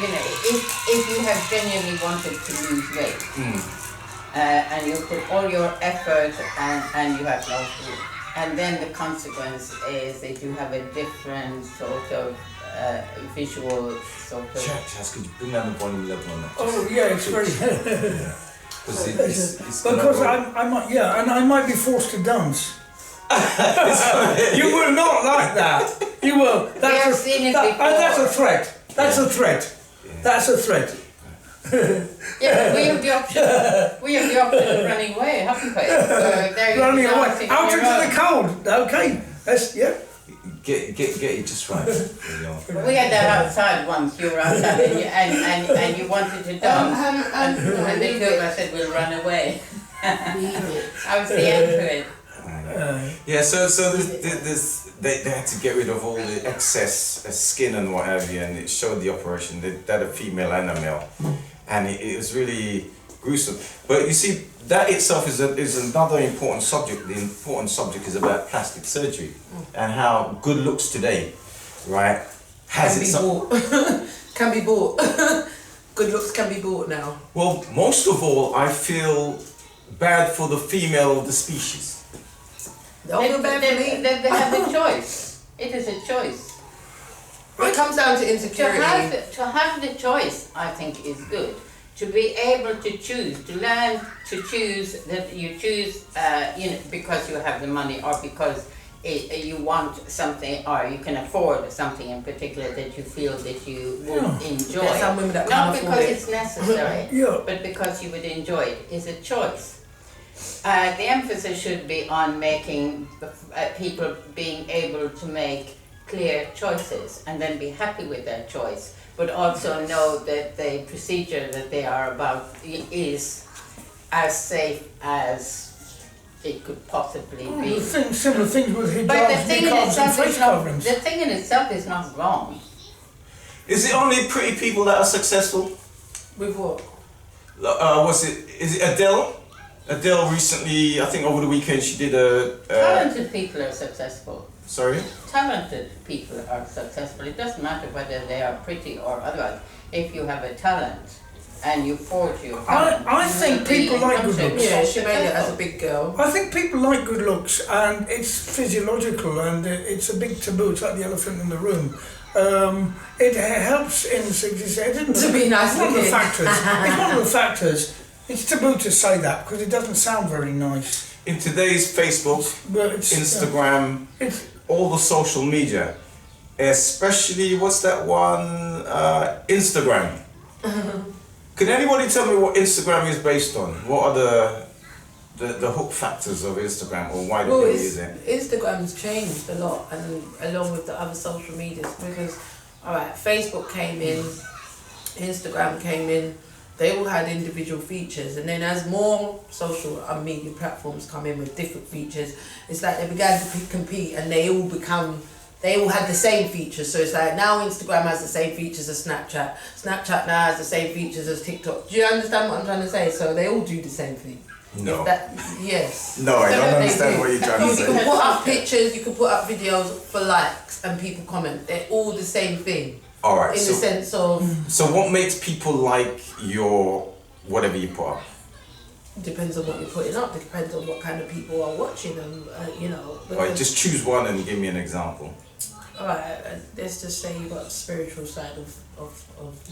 you know, if you have genuinely wanted to lose weight, and you put all your effort and you have lost weight, and then the consequence is that you have a different sort of visual sort of... Chaz, could you bring down the volume level on that? Oh yeah, it's very... Yeah. Because I might, yeah, and I might be forced to dance. You will not like that. You will. That's a threat. That's a threat. Yeah. That's a threat. Yeah, we have the option. We have the option of running away, haven't we? Running away out into the cold. Okay. That's Get it just right. We had that outside once. You were outside and you wanted to dance, and the two of us said we'll run away. I was the end to it. Yeah, so they had to get rid of all the excess skin and what have you, and it showed the operation. They had a female and a male, and it was really gruesome. But you see, that itself is another important subject. The important subject is about plastic surgery and how good looks today, right, can be bought. Good looks can be bought now. Well, most of all, I feel bad for the female of the species. They have a choice. It is a choice. It comes down to insecurity. To have the choice, I think, is good. To be able to choose, to learn to choose, that you choose, you know, because you have the money or because you want something or you can afford something in particular that you feel that you would enjoy. There's some women that Not can't because afford it's necessary, but because you would enjoy it. It's a choice. The emphasis should be on making people being able to make clear choices and then be happy with their choice, but also know that the procedure that they are about is as safe as it could possibly be. Similar things with hijabs, But the thing in face itself is not wrong. Is it only pretty people that are successful? With what? Is it Adele? Adele recently, I think over the weekend, she did a... Talented people are successful. Sorry? Talented people are successful. It doesn't matter whether they are pretty or otherwise. If you have a talent and you forge your talent, I think people like good looks. Yeah, she made it as a big girl. I think people like good looks, and it's physiological, and it's a big taboo. It's like the elephant in the room. It helps in success. To be nice It's one of the looking. factors. It's one of the factors. It's taboo to say that because it doesn't sound very nice. In today's Facebook, Instagram, all the social media, especially, what's that one, Instagram. Can anybody tell me what Instagram is based on? What are the hook factors of Instagram, or why do people use it? Instagram's changed a lot, and along with the other social medias, because Facebook came in, Instagram came in, they all had individual features, and then as more social media platforms come in with different features, it's like they began to compete, and they all had the same features. So it's like now Instagram has the same features as Snapchat. Snapchat now has the same features as TikTok. Do you understand what I'm trying to say? So they all do the same thing. No. Yes. No, I don't understand what you're trying to say. You can put up pictures, you can put up videos for likes, and people comment. They're all the same thing. All right. In the sense of... So what makes people like your whatever you put up? Depends on what you're putting up. It depends on what kind of people are watching them, you know. All right, just choose one and give me an example. Alright, let's just say you've got the spiritual side of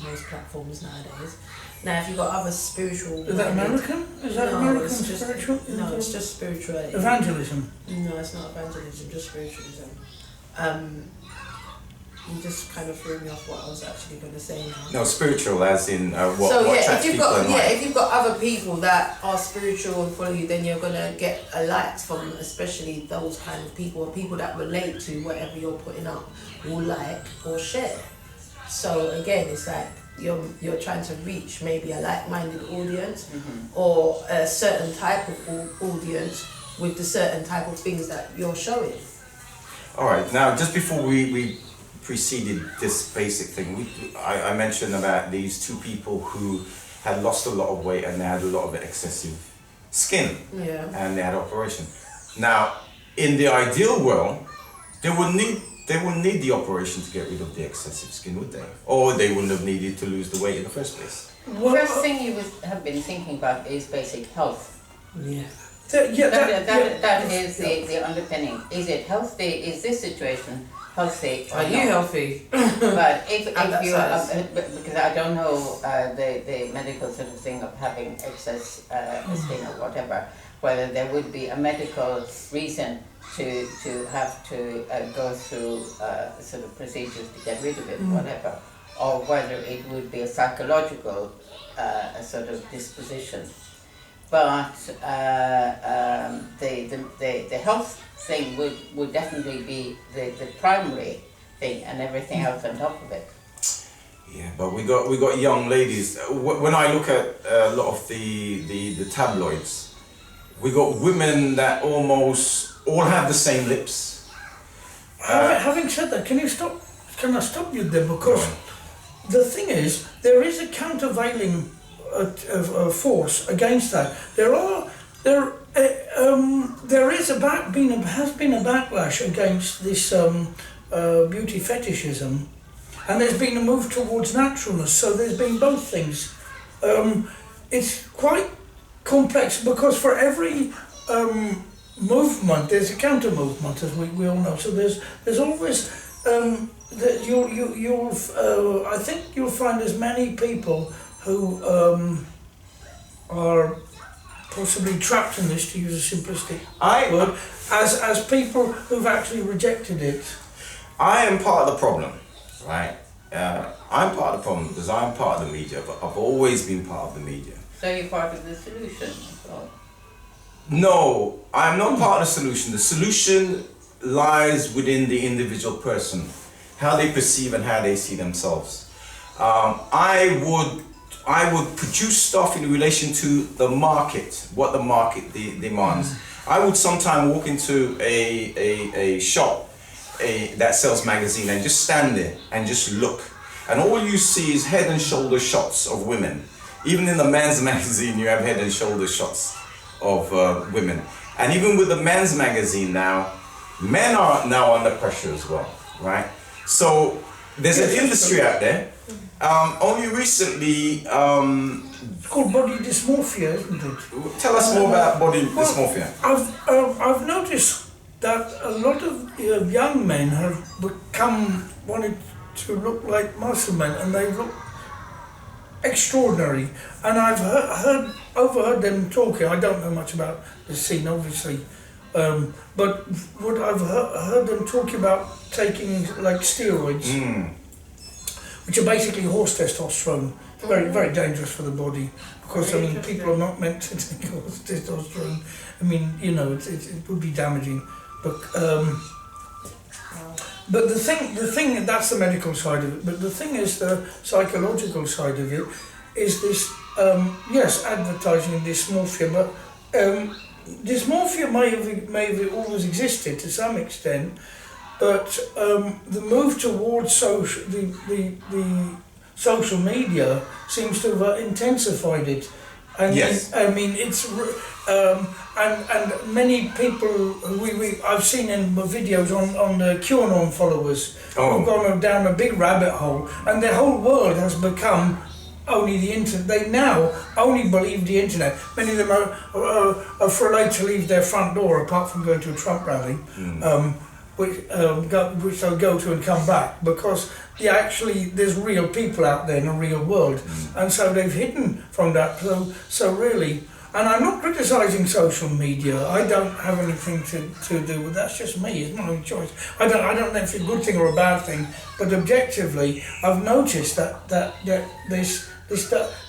most platforms nowadays. Now, if you've got other spiritual... Is that American? Is that American spiritual? No, it's just spirituality. Evangelism? No, it's not evangelism, just spiritualism. You just kind of threw me off what I was actually going to say now. No, spiritual as in what so, yeah, attracts people in life. if you've got other people that are spiritual and follow you, then you're going to get a likes from especially those kind of people, or people that relate to whatever you're putting up will like or share. So again, it's like you're trying to reach maybe a like-minded audience, or a certain type of audience with the certain type of things that you're showing. All right, now just before we preceded this basic thing, I mentioned about these two people who had lost a lot of weight and they had a lot of excessive skin, and they had operation. Now, in the ideal world, there would they wouldn't need the operation to get rid of the excessive skin, would they? Or they wouldn't have needed to lose the weight in the first place. The first thing you would have been thinking about is basic health. Yeah. That is the underpinning. Is it healthy? Is this situation healthy? Are you healthy? But if you, because I don't know the medical sort of thing of having excess skin or whatever, whether there would be a medical reason to have to go through sort of procedures to get rid of it, whatever, or whether it would be a psychological sort of disposition. But the health thing would definitely be the primary thing, and everything else on top of it. Yeah, but we got young ladies. When I look at a lot of the tabloids, we got women that almost all have the same lips. Having said that, can I stop you there? Because the thing is, there is a countervailing force against that. Has been a backlash against this beauty fetishism, and there's been a move towards naturalness. So there's been both things. It's quite complex because for every movement there's a counter movement, as we all know. So there's always I think you'll find as many people who are possibly trapped in this, to use a simplistic word, as people who've actually rejected it. I am part of the problem, right? I'm part of the problem because I'm part of the media, but I've always been part of the media. So you're part of the solution as well? No, I'm not part of the solution. The solution lies within the individual person, how they perceive and how they see themselves. I would produce stuff in relation to the market, what the market demands. I would sometimes walk into a shop that sells magazine and just stand there and just look. And all you see is head and shoulder shots of women. Even in the men's magazine, you have head and shoulder shots of women. And even with the men's magazine now, men are now under pressure as well, right? So there's an industry out there. Only recently, it's called body dysmorphia, isn't it? Tell us more about body dysmorphia. I've noticed that a lot of young men have wanted to look like muscle men, and they look extraordinary. And I've overheard them talking. I don't know much about the scene, obviously, but what I've heard them talking about taking like steroids, which are basically horse testosterone. Very, very dangerous for the body, because I mean, people are not meant to take horse testosterone. I mean, you know, it would be damaging. But the thing that's the medical side of it. But the thing is, the psychological side of it is this. Yes, advertising dysmorphia, but dysmorphia may have always existed to some extent. But the move towards the social media seems to have intensified it. And yes. I mean, it's and many people I've seen in videos on the QAnon followers who've gone down a big rabbit hole, and their whole world has become only the internet. They now only believe the internet. Many of them are afraid to leave their front door, apart from going to a Trump rally, which they'll go to and come back, because there's real people out there in the real world, and so they've hidden from that. So really, and I'm not criticising social media. I don't have anything to do with that. That's just me. It's my own choice. I don't know if it's a good thing or a bad thing, but objectively, I've noticed that this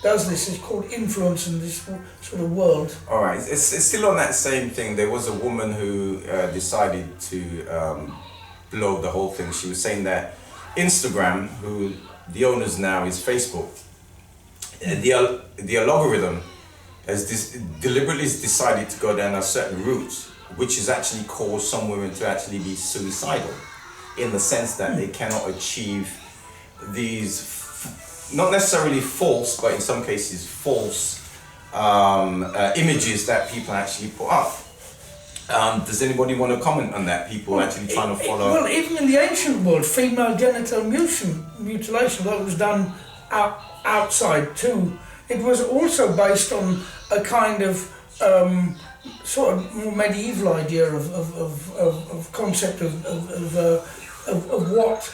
does this. It's called influence in this sort of world. All right, it's still on that same thing. There was a woman who decided to blow the whole thing. She was saying that Instagram, who the owners now is Facebook, the algorithm has deliberately decided to go down a certain route, which has actually caused some women to actually be suicidal, in the sense that they cannot achieve these, not necessarily false, but in some cases false images that people actually put up. Does anybody want to comment on that? People actually trying to follow. Well, even in the ancient world, female genital mutilation that was done outside too. It was also based on a kind of sort of more medieval idea of concept of what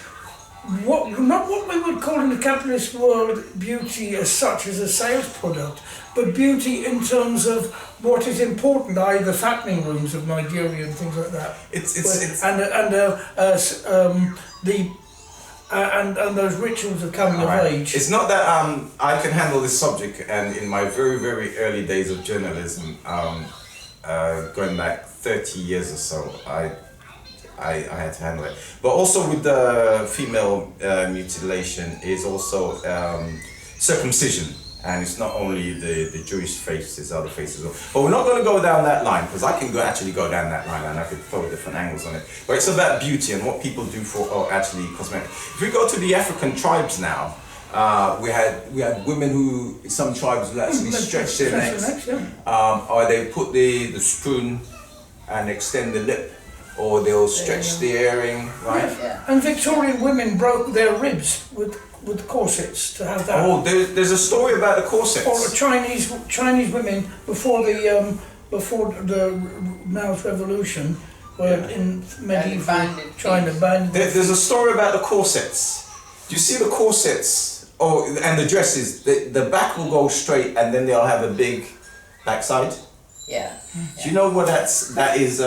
not what we would call in the capitalist world beauty as such as a sales product, but beauty in terms of what is important, i.e. the fattening rooms of Nigeria and things like that. And those rituals of coming of age. It's not that I can handle this subject, and in my very, very early days of journalism, going back 30 years or so, I had to handle it. But also with the female mutilation is also circumcision. And it's not only the Jewish faith, it's other faiths as well. But we're not going to go down that line, because I can actually go down that line and I could throw different angles on it. But it's about beauty and what people do for actually cosmetic. If we go to the African tribes now, we had women who, some tribes will actually stretch their necks, or they put the spoon and extend the lip, or they'll stretch the earring, right? Yeah. And Victorian women broke their ribs with corsets to have that. Oh, there's a story about the corsets. Or Chinese women before the Mao's revolution were in medieval China banned. There's a story about the corsets. Do you see the corsets? Oh, and the dresses. The back will go straight, and then they'll have a big backside. Yeah. Do you know what that is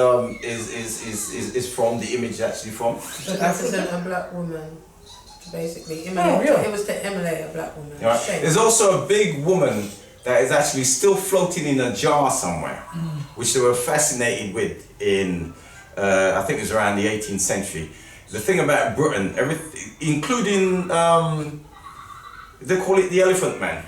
from? The image actually from? To represent a black woman. Basically, it was to emulate a black woman. Right. There's also a big woman that is actually still floating in a jar somewhere, which they were fascinated with in, I think it was around the 18th century. The thing about Britain, including, they call it the Elephant Man.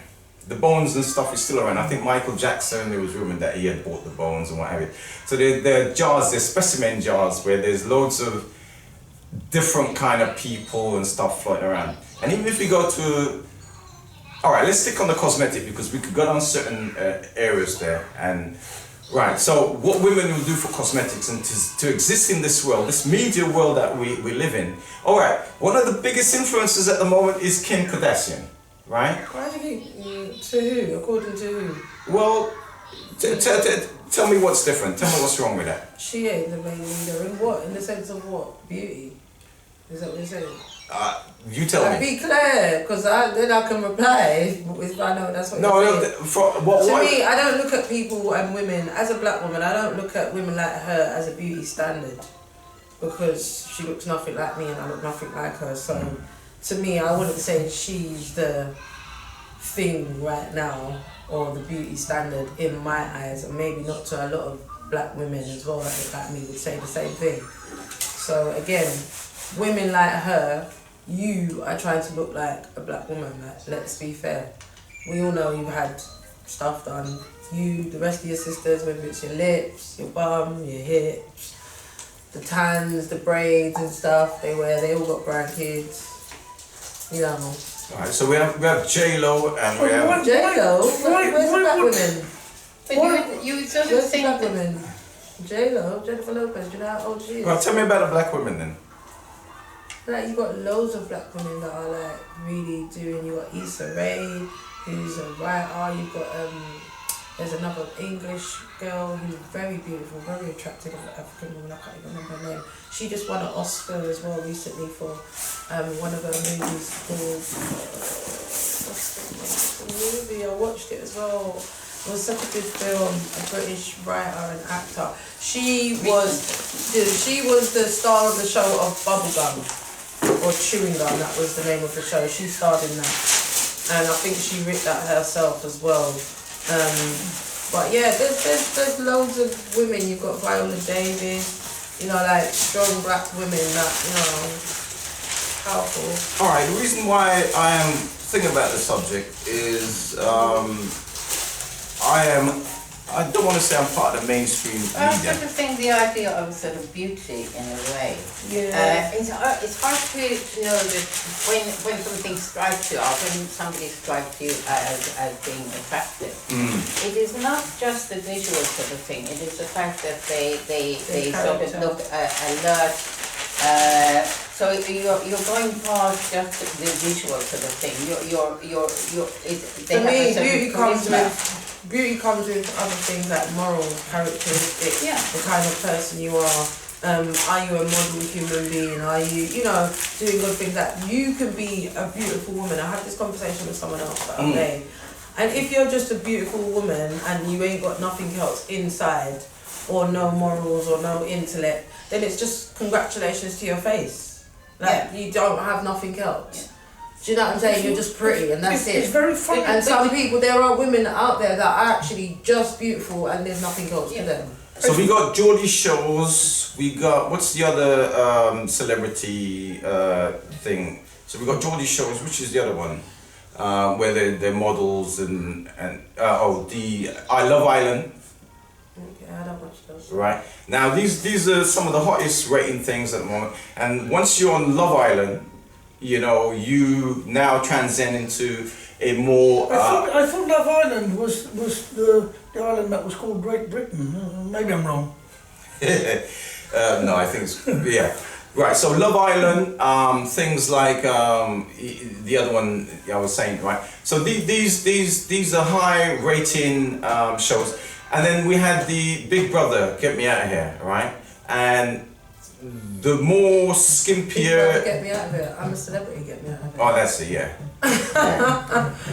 The bones and stuff is still around. I think Michael Jackson, there was rumored that he had bought the bones and what have you. So there are jars, there's specimen jars where there's loads of different kind of people and stuff floating around. And even if we go to, all right, let's stick on the cosmetic, because we could go down certain areas there. And right, so what women will do for cosmetics and to exist in this world, this media world that we live in. All right, one of the biggest influences at the moment is Kim Kardashian, right? Why do you think, to who, according to who? Well, tell me what's different, tell me what's wrong with that. She ain't the main leader in what? In the sense of what? Beauty? Is that what you're saying? You tell me. Be clear, because then I can reply if I know that's what you're saying. To me, I don't look at people and women, as a black woman, I don't look at women like her as a beauty standard, because she looks nothing like me and I look nothing like her. So to me, I wouldn't say she's the thing right now or the beauty standard in my eyes, and maybe not to a lot of black women as well that look like me would say the same thing. So again, women like her, you are trying to look like a black woman. Like, let's be fair. We all know you've had stuff done. You, the rest of your sisters, whether it's your lips, your bum, your hips, the tans, the braids and stuff they wear, they all got grandkids. You know. Alright, so we have J-Lo and we have... J-Lo? Where's the black women? But you sort of think black women? J-Lo, Jennifer Lopez, do you know how old she is? Well, tell me about the black women then. Like, you got loads of black women that are like really doing. You got Issa Rae, who's a writer. You got there's another English girl who's very beautiful, very attractive African woman. I can't even remember her name. She just won an Oscar as well recently for one of her movies called. What's the movie? I watched it as well. It was such a good film. A British writer and actor. She was the star of the show of Bubblegum. Or Chewing Gum, that was the name of the show. She starred in that, and I think she wrote that herself as well. But yeah, there's loads of women. You've got Viola Davis, you know, like strong black women that, you know, powerful. All right, the reason why I am thinking about the subject is I am I don't want to say I'm part of the mainstream I media. sort of think the idea of sort of beauty in a way. Yeah. It's hard to know that when something strikes you or when somebody strikes you as being attractive. It is not just the visuals of the thing, it is the fact that they sort of look alert. So you're going past just the visuals of the thing. For me, beauty comes with other things like moral characteristics, the kind of person you are. Are you a model human being? Are you, doing good things? That you can be a beautiful woman. I had this conversation with someone else the other day, and if you're just a beautiful woman and you ain't got nothing else inside, or no morals or no intellect, then it's just congratulations to your face. Like you don't have nothing else. Do you know what I'm saying? You're just pretty and that's it. It's very funny. And some people, there are women out there that are actually just beautiful and there's nothing else to them. So we got Geordie shows, we got, what's the other celebrity thing? So we got Geordie shows, which is the other one? Where they're models and the I Love Island. Yeah, I don't watch those. Right. Now these are some of the hottest rating things at the moment. And once you're on Love Island, you now transcend into a more... I thought Love Island was the island that was called Great Britain. Maybe I'm wrong. No, I think it's... Yeah. Right, so Love Island, things like the other one I was saying, right? So these are high rating shows. And then we had the Big Brother, Get Me Out of Here, right? And the more skimpier... Get me out of here. I'm a celebrity, get me out of here. Oh, that's it, yeah.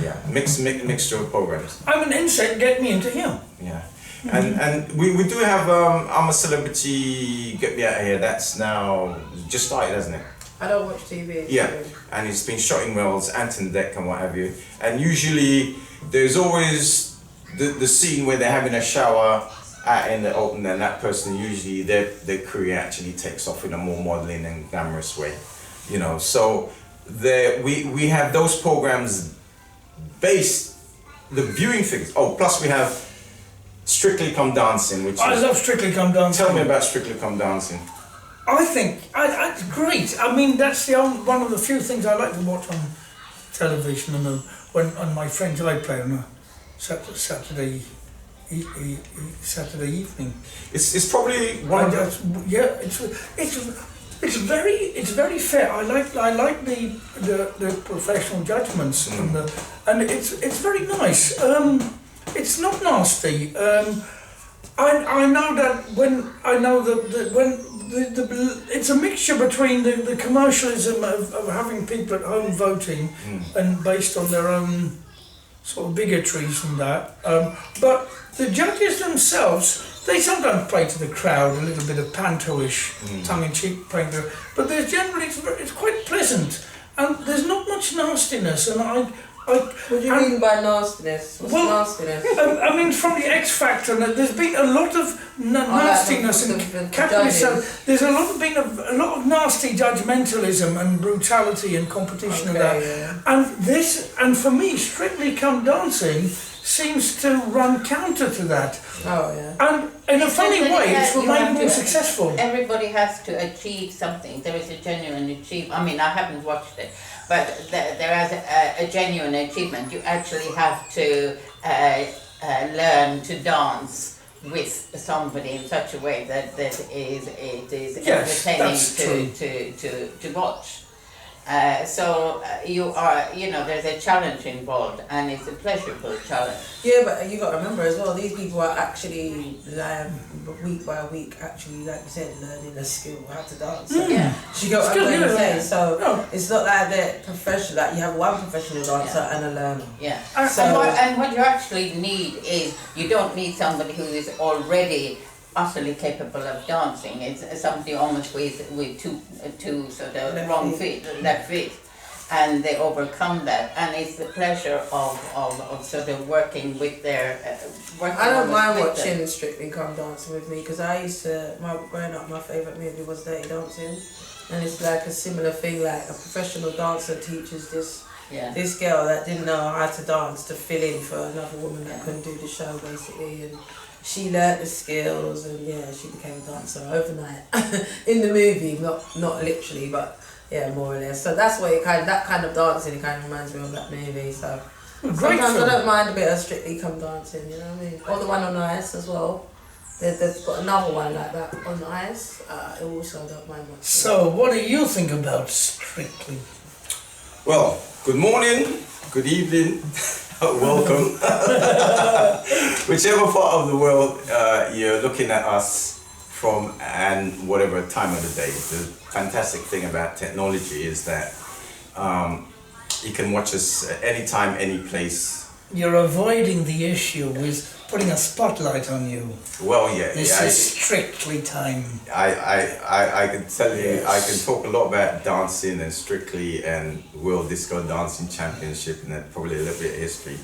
Yeah. Mixture of programs. I'm an insect, get me into here. Yeah. And we do have I'm a Celebrity, Get Me Out of Here. That's now just started, hasn't it? I don't watch TV. Yeah. And it's been shot in Wales, Anton Deck and what have you. And usually there's always the scene where they're having a shower out in the open, and that person usually their career actually takes off in a more modelling and glamorous way, So we have those programs based the viewing figures. Oh, plus we have Strictly Come Dancing, which I love Strictly Come Dancing. Tell me about Strictly Come Dancing. I think it's great. I mean, that's one of the few things I like to watch on television, and when on my friends I play on a Saturday evening. It's probably one of the... It's very fair. I like the professional judgments and it's very nice. It's not nasty. I know that it's a mixture between the commercialism of having people at home voting and based on their own sort of bigotries and that. But the judges themselves, they sometimes play to the crowd, a little bit of panto-ish, tongue-in-cheek playing to, but there's generally, it's quite pleasant, and there's not much nastiness, and what do you mean by nastiness? What's nastiness? I mean, from the X Factor, there's been a lot of nastiness and capitalism. There's been a lot of nasty judgmentalism and brutality and competition and that. Yeah. And for me, Strictly Come Dancing seems to run counter to that. Oh yeah. And in a funny way, it's remained more successful. Everybody has to achieve something. There is a genuine achievement. I mean, I haven't watched it, but there is a genuine achievement. You actually have to learn to dance with somebody in such a way that it is entertaining to watch. You are, there's a challenge involved, and it's a pleasurable challenge. Yeah, but you got to remember as well, these people are actually week by week, actually, like you said, learning a skill, how to dance. Yeah. You got what I'm saying? So it's not like they're professional, like you have one professional dancer and a learner. Yeah. And what you actually need is, you don't need somebody who is already utterly capable of dancing. It's somebody almost with two sort of left feet, and they overcome that, and it's the pleasure of sort of working with their I don't mind watching Strictly Come Dancing with me, because I used to, growing up, my favourite movie was Dirty Dancing, and it's like a similar thing, like a professional dancer teaches this this girl that didn't know how to dance to fill in for another woman that couldn't do the show basically, and she learnt the skills, and she became a dancer overnight in the movie, not literally, but more or less. So that's what that kind of dancing, it kind of reminds me of that movie. So sometimes I don't mind a bit of Strictly Come Dancing, you know what I mean? Or the one on ice as well. They've got another one like that on ice. I also don't mind much. So, what do you think about Strictly? Well, good morning, good evening, welcome. Whichever part of the world you're looking at us from, and whatever time of the day. The fantastic thing about technology is that you can watch us anytime, any place. You're avoiding the issue with putting a spotlight on you. Well, yeah. This is Strictly time. I can tell you, I can talk a lot about dancing and Strictly and World Disco Dancing Championship, and then probably a little bit of history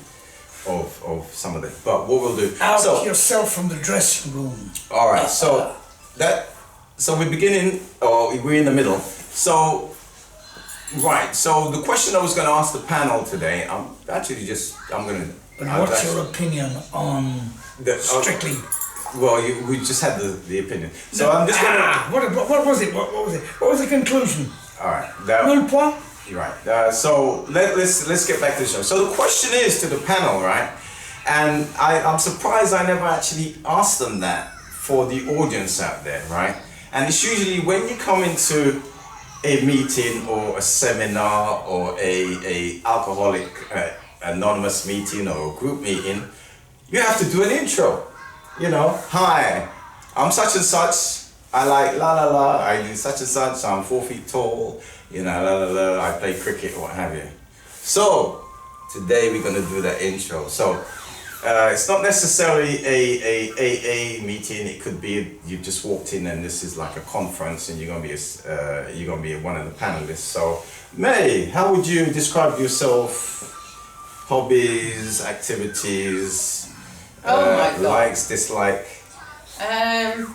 of some of it. But what we'll do... Out yourself from the dressing room. All right, so we're beginning, or we're in the middle. So, right, so the question I was going to ask the panel today, What's your opinion on Strictly? Well, we just had the opinion. So I'm just going to... What was it? What was the conclusion? All right. Nul point? You're right. So let's get back to the show. So the question is to the panel, right? And I'm surprised I never actually asked them that for the audience out there, right? And it's usually when you come into a meeting or a seminar or a alcoholic anonymous meeting or a group meeting, you have to do an intro. You know, hi, I'm such and such. I like la la la. I do such and such. I'm 4 feet tall. You know, la la la. I play cricket or what have you. So today we're gonna do that intro. So it's not necessarily a meeting. It could be you just walked in and this is like a conference and you're gonna be one of the panelists. So May, how would you describe yourself? Hobbies, activities, likes, dislike. How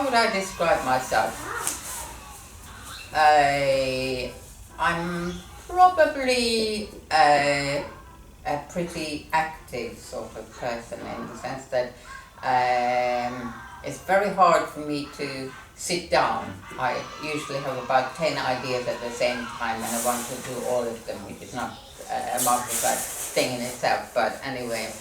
would I describe myself? I'm probably a pretty active sort of person, in the sense that it's very hard for me to sit down. I usually have about 10 ideas at the same time, and I want to do all of them, which is not a marvelous thing in itself, but anyway.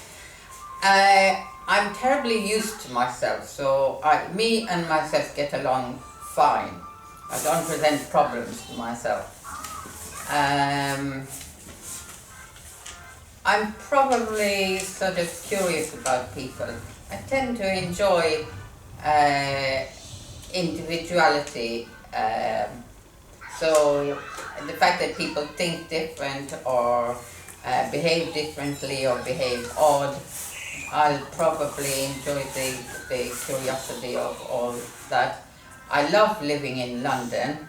I'm terribly used to myself, so me and myself get along fine. I don't present problems to myself. I'm probably sort of curious about people. I tend to enjoy individuality. So the fact that people think different or behave differently or behave odd, I'll probably enjoy the curiosity of all that. I love living in London.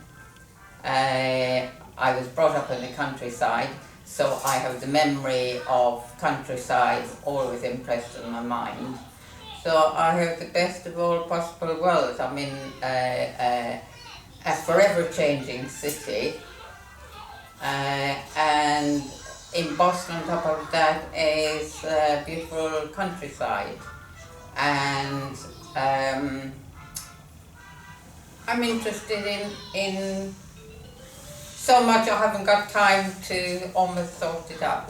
I was brought up in the countryside, so I have the memory of countryside always impressed on my mind. So I have the best of all possible worlds. I'm in a forever changing city, and in Boston, on top of that, is a beautiful countryside. And I'm interested in so much I haven't got time to almost sort it out.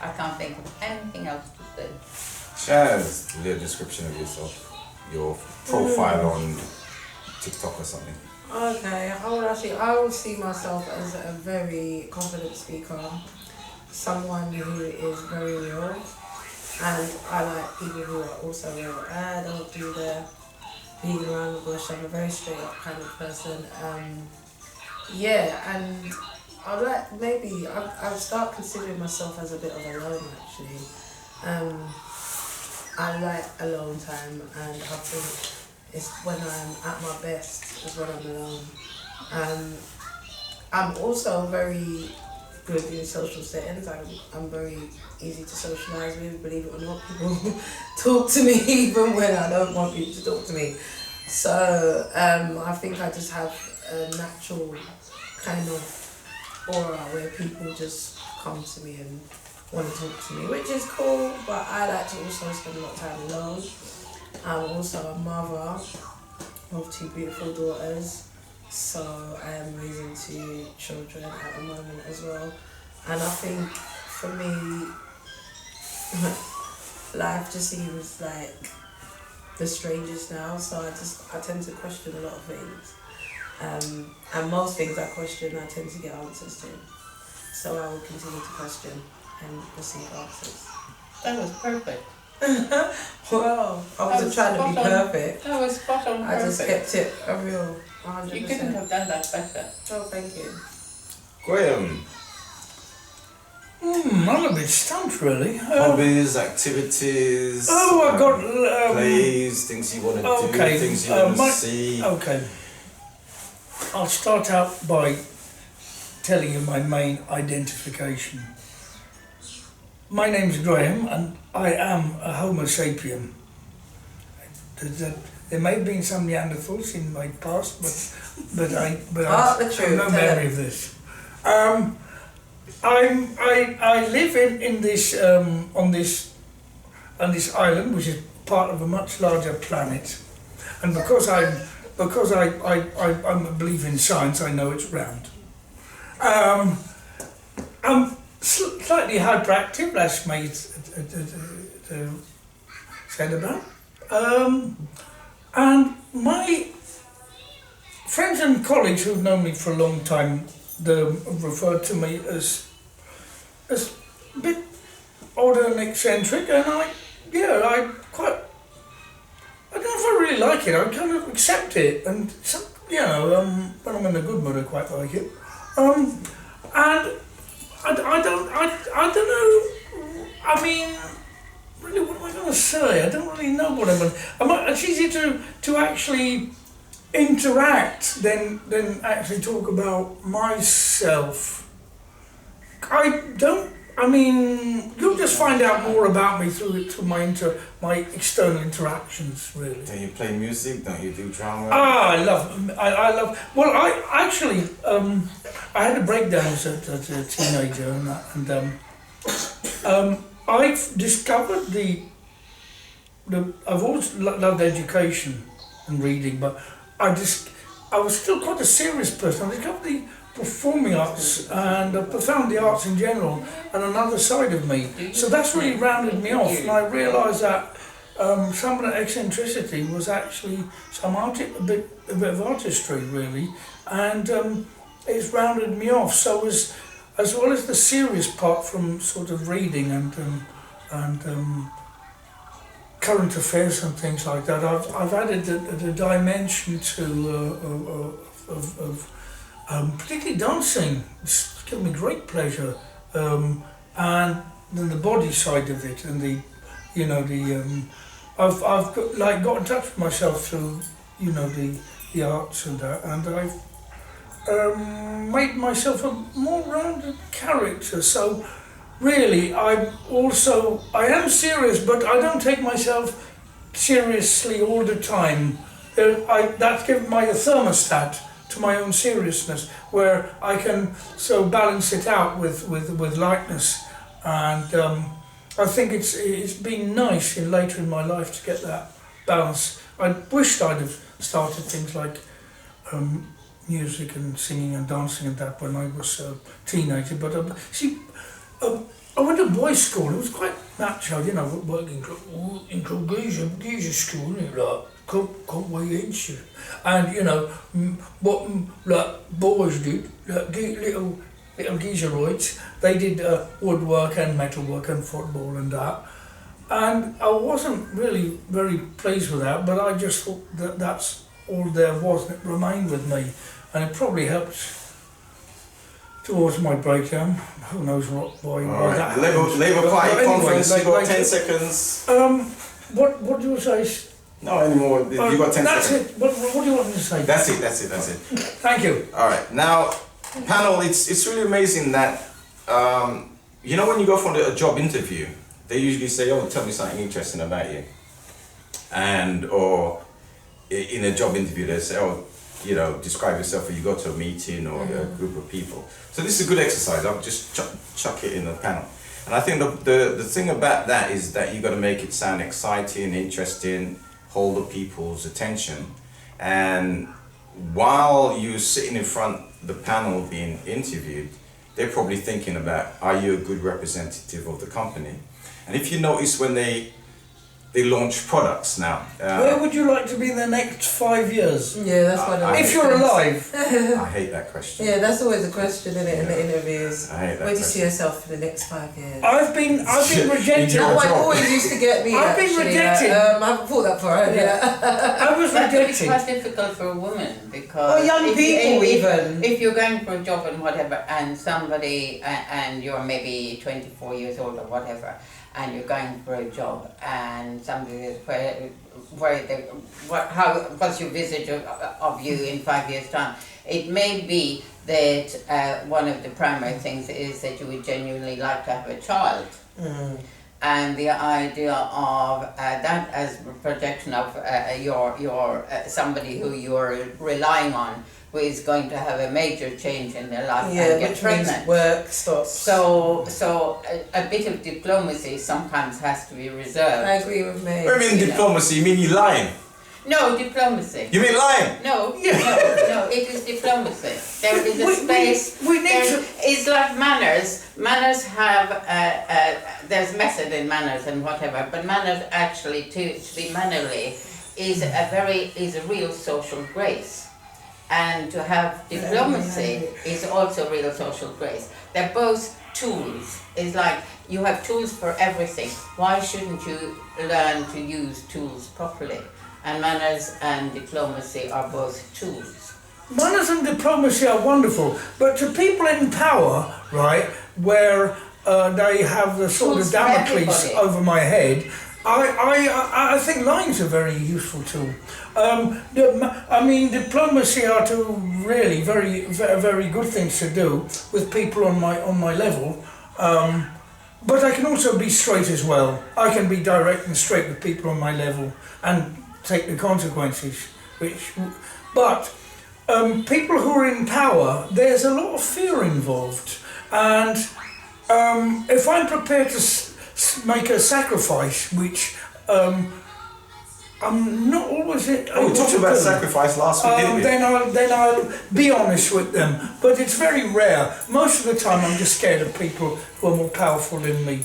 I can't think of anything else to say. Shaz, the description of yourself, your profile on TikTok or something. Okay, I would see myself as a very confident speaker, someone who is very real, and I like people who are also real. I don't do the beating around the bush. I'm a very straight up kind of person. And I like I'll start considering myself as a bit of a loner actually. I like alone time, and I think it's when I'm at my best is when I'm alone. I'm also very good in social settings. I'm very easy to socialise with, believe it or not. People talk to me even when I don't want people to talk to me. So I think I just have a natural kind of aura where people just come to me and want to talk to me, which is cool, but I like to also spend a lot of time alone. I'm also a mother of 2 beautiful daughters, so I am raising 2 children at the moment as well. And I think for me, life just seems like the strangest now, so I tend to question a lot of things. And most things I question, I tend to get answers to. So I will continue to question and receive answers. That was perfect. Well, I wasn't trying to be perfect. That was spot on I just perfect. kept it a real 100%. You couldn't have done that better. Oh, thank you. Graham, I'm a bit stumped, really. hobbies, activities. I got plays, things you want to do, things you want to see. Okay. I'll start out by telling you my main identification. My name's Graham, and I am a Homo sapien. There may have been some Neanderthals in my past, but I have no memory of this. I live in this on this island, which is part of a much larger planet, and because I believe in science, I know it's round. I'm slightly hyperactive, that's made said about, and my friends and colleagues who've known me for a long time, they refer to me as a bit older and eccentric, and I don't know if I really like it. I kind of accept it, and when I'm in a good mood, I quite like it. And I don't know. I mean, really, what am I going to say? I don't really know what I'm going to. It's easier to actually interact than actually talk about myself. You'll just find out more about me through my external interactions, really. Don't you play music? Don't you do drama? I love. Well, I actually I had a breakdown as a teenager, and I've discovered the I've always loved education and reading, but I was still quite a serious person. I discovered the performing arts and found the arts in general and another side of me. So that's really rounded me off, and I realised that some of the eccentricity was actually a bit of artistry, really, and it's rounded me off. So as well as the serious part from sort of reading and current affairs and things like that, I've added a dimension to particularly dancing. It's given me great pleasure, and then the body side of it, and I've got in touch with myself through the arts and that, and I've made myself a more rounded character. So really, I am serious, but I don't take myself seriously all the time. That's given my thermostat to my own seriousness, where I can balance it out with lightness, and I think it's been nice later in my life to get that balance. I wished I'd have started things like music and singing and dancing and that when I was a teenager, but I went to boys' school. It was quite natural, working in geezer school, like can't weigh inch, and what like boys did, like little geezeroids, they did woodwork and metalwork and football and that, and I wasn't really very pleased with that, but I just thought that's all there was, and it remained with me, and it probably helped towards my breakdown. Who knows why that happened. Labour Party But conference, anyway, you got 10 seconds. What do you say? No anymore, you got 10 that's seconds. It. What do you want me to say? That's it. Thank you. Alright, now, panel, it's really amazing that, when you go for a job interview, they usually say, oh, tell me something interesting about you. Or in a job interview, they say, oh, you know, describe yourself when you go to a meeting or a group of people. So this is a good exercise. I'll just chuck it in the panel. And I think the thing about that is that you got to make it sound exciting, interesting, hold the people's attention. And while you're sitting in front of the panel being interviewed, they're probably thinking about, are you a good representative of the company? And if you notice when they launch products now. Where would you like to be in the next 5 years? Yeah, that's one of the If you're alive. I hate that question. Yeah, that's always a question, isn't it, in the interviews. I hate that Where do you see question. yourself for the next 5 years? I've been rejected. Your That one job. always used to get me. I've been actually, rejected. I haven't thought that far out yet. I was But it's rejected. quite difficult for a woman because Or young if people if, even. If you're going for a job and whatever, and somebody and you're maybe 24 years old or whatever, and you're going for a job, and somebody is what's your visage of you in 5 years' time? It may be that one of the primary things is that you would genuinely like to have a child. And the idea of that as a projection of your somebody who you're relying on, who is going to have a major change in their life and get which pregnant. means work stops. So a bit of diplomacy sometimes has to be reserved. I agree with me. What do you mean diplomacy? You mean you lying? No, diplomacy. You mean lying? No, it is diplomacy. There is a We- space. we need to- It's like manners. Manners have there's method in manners and whatever, but manners actually to be mannerly is a real social grace, and to have diplomacy is also real social grace. They're both tools. It's like you have tools for everything. Why shouldn't you learn to use tools properly? And manners and diplomacy are both tools. Manners and diplomacy are wonderful, but to people in power, right, where they have the sort Tools of for Damocles everybody. over my head, I think lying's a very useful tool. I mean, diplomacy are two really very good things to do with people on my level. But I can also be straight as well. I can be direct and straight with people on my level and take the consequences. But people who are in power, there's a lot of fear involved, and if I'm prepared to make a sacrifice, which I'm not always. We talked about sacrifice last week, didn't we? Then I'll be honest with them, but it's very rare. Most of the time, I'm just scared of people who are more powerful than me.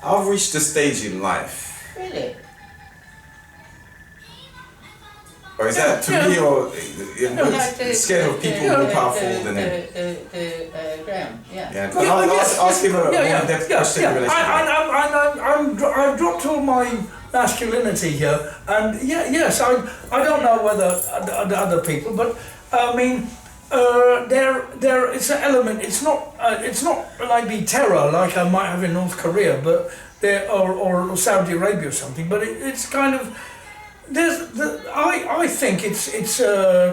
I've reached a stage in life. Really? Or is that to me, or scared of people more powerful than him? Graham, yeah. Yeah, but I'll ask him a more in-depth question in relation to that. I've dropped all my masculinity here, and I don't know whether other people, but I mean, there it's an element. It's not like terror like I might have in North Korea, but or Saudi Arabia or something. But it's kind of. I think it's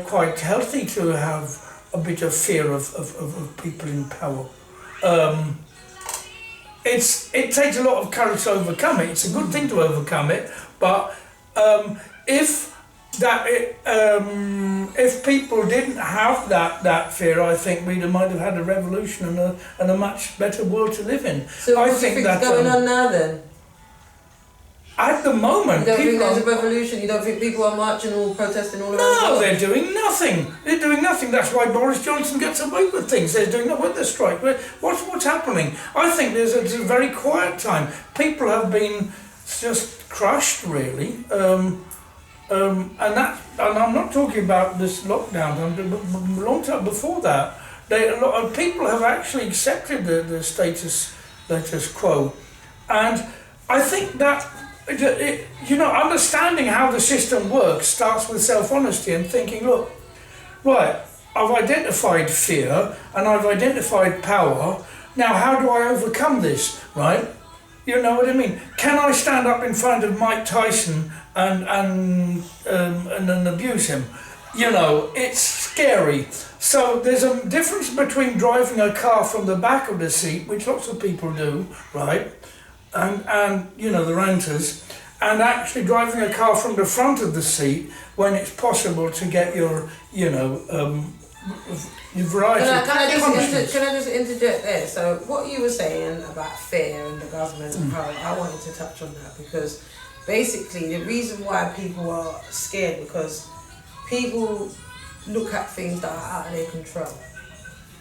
quite healthy to have a bit of fear of people in power. It takes a lot of courage to overcome it. It's a good thing to overcome it, but if people didn't have that fear, I think we might have had a revolution and a much better world to live in. So what do you think is going on now then? At the moment, You don't think people there's a revolution? You don't think people are marching or protesting all around the No, world? they're doing nothing. They're doing nothing. That's why Boris Johnson gets away with things. They're doing with the strike. What's happening? I think it's a very quiet time. People have been just crushed, really. And I'm not talking about this lockdown. A long time before that, a lot of people have actually accepted the status quo, and I think that. Understanding how the system works starts with self-honesty and thinking, look, right, I've identified fear and I've identified power. Now, how do I overcome this, right? You know what I mean? Can I stand up in front of Mike Tyson and then abuse him? You know, it's scary. So there's a difference between driving a car from the back of the seat, which lots of people do, right? And the renters, and actually driving a car from the front of the seat when it's possible to get your, you know, your variety of punishments. Can I just interject there? So what you were saying about fear and the government and power, I wanted to touch on that because basically the reason why people are scared because people look at things that are out of their control.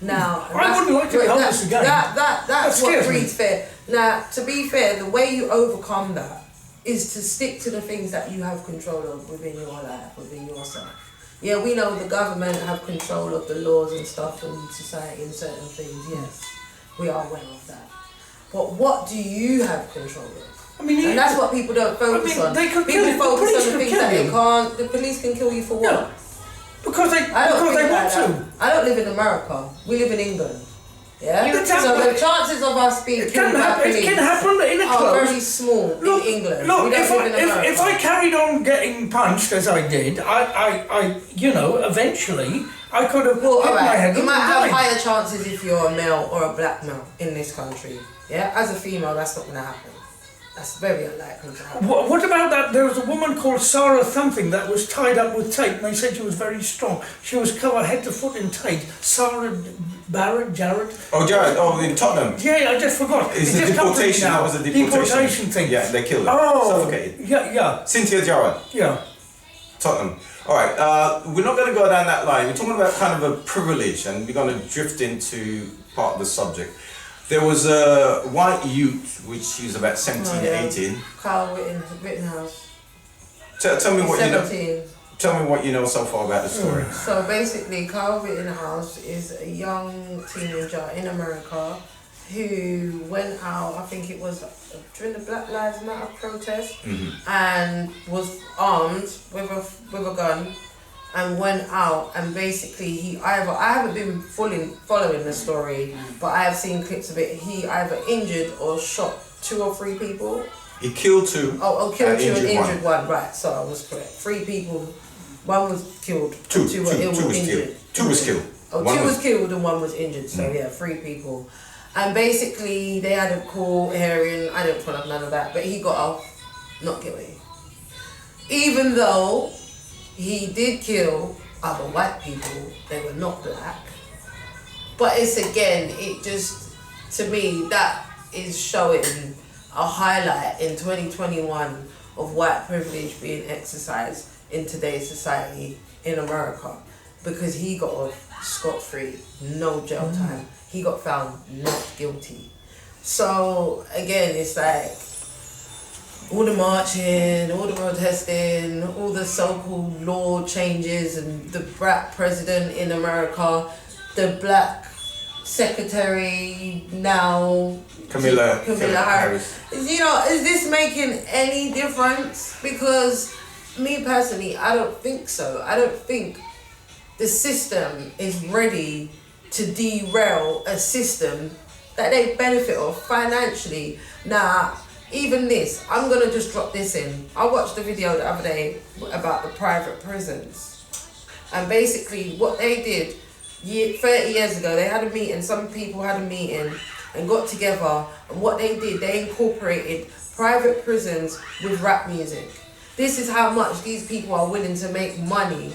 Now, I wouldn't like to help us again. That's what breeds fear. Now, to be fair, the way you overcome that is to stick to the things that you have control of within your life, within yourself. Yeah, we know the government have control of the laws and stuff in society and certain things, yes. We are aware of that. But what do you have control of? I mean, and that's what people don't focus on. They could people kill focus the on the things that they can't. The police can kill you for what? Yeah. Because they want to. I don't live in America. We live in England. Yeah. Look, so the chances of us being killed by police it can happen in a are close. very small in England. Look, we don't live in America. if I carried on getting punched as I did, I you know, eventually I could have hit my head. You might have higher chances if you're a male or a black male in this country. Yeah. As a female, that's not going to happen. That's very unlikely to happen. What about that? There was a woman called Sarah something that was tied up with tape, and they said she was very strong. She was covered head to foot in tape. Sarah Jared. Oh, Jared. Oh, in Tottenham. Yeah, I just forgot. It's the deportation. That was the deportation thing. Yeah, they killed her. Oh, suffocated. Yeah. Cynthia Jared. Yeah. Tottenham. All right. We're not going to go down that line. We're talking about kind of a privilege, and we're going to drift into part of the subject. There was a white youth, which he was about 17, 18. Carl Rittenhouse. Tell me what 17. you know. Tell me what you know so far about the story. So basically, Carl Rittenhouse is a young teenager in America who went out, I think it was during the Black Lives Matter protest, and was armed with a gun. And went out and basically I haven't been fully following the story, but I have seen clips of it. He either injured or shot 2 or 3 people. He killed 2. Oh, killed 2 and injured one. Right, so I was correct. 3 people, 1 was killed, 2 were injured. 2 was killed. Oh, 2 was killed and 1 was injured, so yeah, 3 people. And basically they had a court hearing, I didn't follow none of that, but he got off not guilty. Even though he did kill other white people, they were not black. But it's it just, to me, that is showing a highlight in 2021 of white privilege being exercised in today's society in America. Because he got off scot-free, no jail time. He got found not guilty. So again, it's like, all the marching, all the protesting, all the so-called law changes and the black president in America, the black secretary now, Camilla Harris. You know, is this making any difference? Because me personally, I don't think so. I don't think the system is ready to derail a system that they benefit of financially. Now, even this, I'm going to just drop this in. I watched a video the other day about the private prisons. And basically what they did 30 years ago, they had a meeting, some people had a meeting and got together. And what they did, they incorporated private prisons with rap music. This is how much these people are willing to make money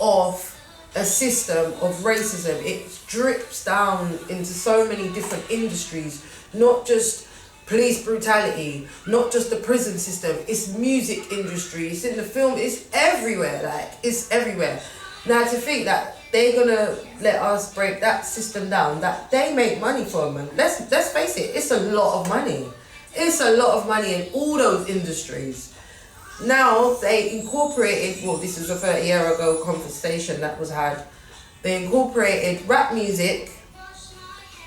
off a system of racism. It drips down into so many different industries, not just police brutality, not just the prison system, it's music industry, it's in the film, it's everywhere, it's everywhere. Now to think that they're gonna let us break that system down, that they make money from, and let's face it, it's a lot of money. It's a lot of money in all those industries. Now they incorporated, well, this was a 30-year ago conversation that was had, they incorporated rap music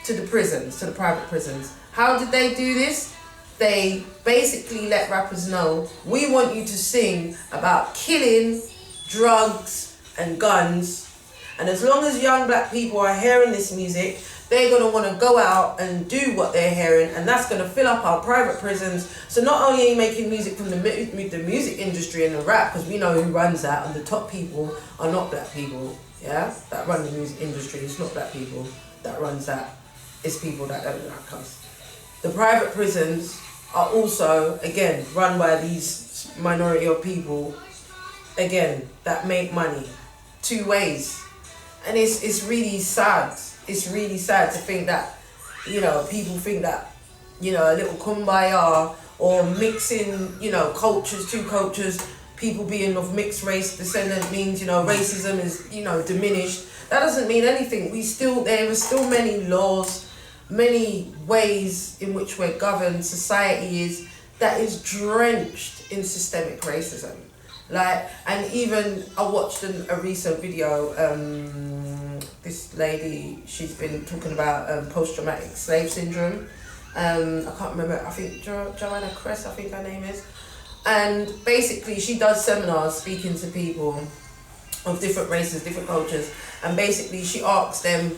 to the prisons, to the private prisons. How did they do this? They basically let rappers know, we want you to sing about killing, drugs, and guns. And as long as young black people are hearing this music, they're going to want to go out and do what they're hearing, and that's going to fill up our private prisons. So not only are you making music from the music industry and the rap, because we know who runs that, and the top people are not black people, yeah? That run the music industry, it's not black people that runs that. It's people that don't like us. The private prisons are also, again, run by these minority of people, again, that make money 2 ways. And it's really sad. It's really sad to think that, you know, people think that, you know, a little kumbaya or mixing, you know, cultures, 2 cultures, people being of mixed race descendant means, you know, racism is, you know, diminished. That doesn't mean anything. There are still many laws, many ways in which we're governed, society is drenched in systemic racism. Like, and even I watched a recent video, this lady, she's been talking about post-traumatic slave syndrome. I can't remember, I think Joanna Cress, I think her name is. And basically she does seminars speaking to people of different races, different cultures, and basically she asks them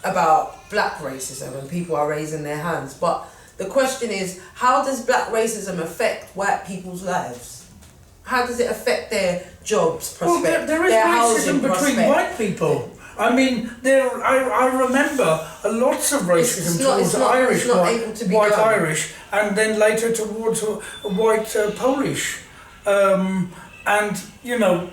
about black racism, and people are raising their hands. But the question is, how does black racism affect white people's lives? How does it affect their jobs prospect, there is their racism housing between prospect? white people. I mean, I remember lots of racism towards Irish, white Irish, and then later towards white Polish, and you know,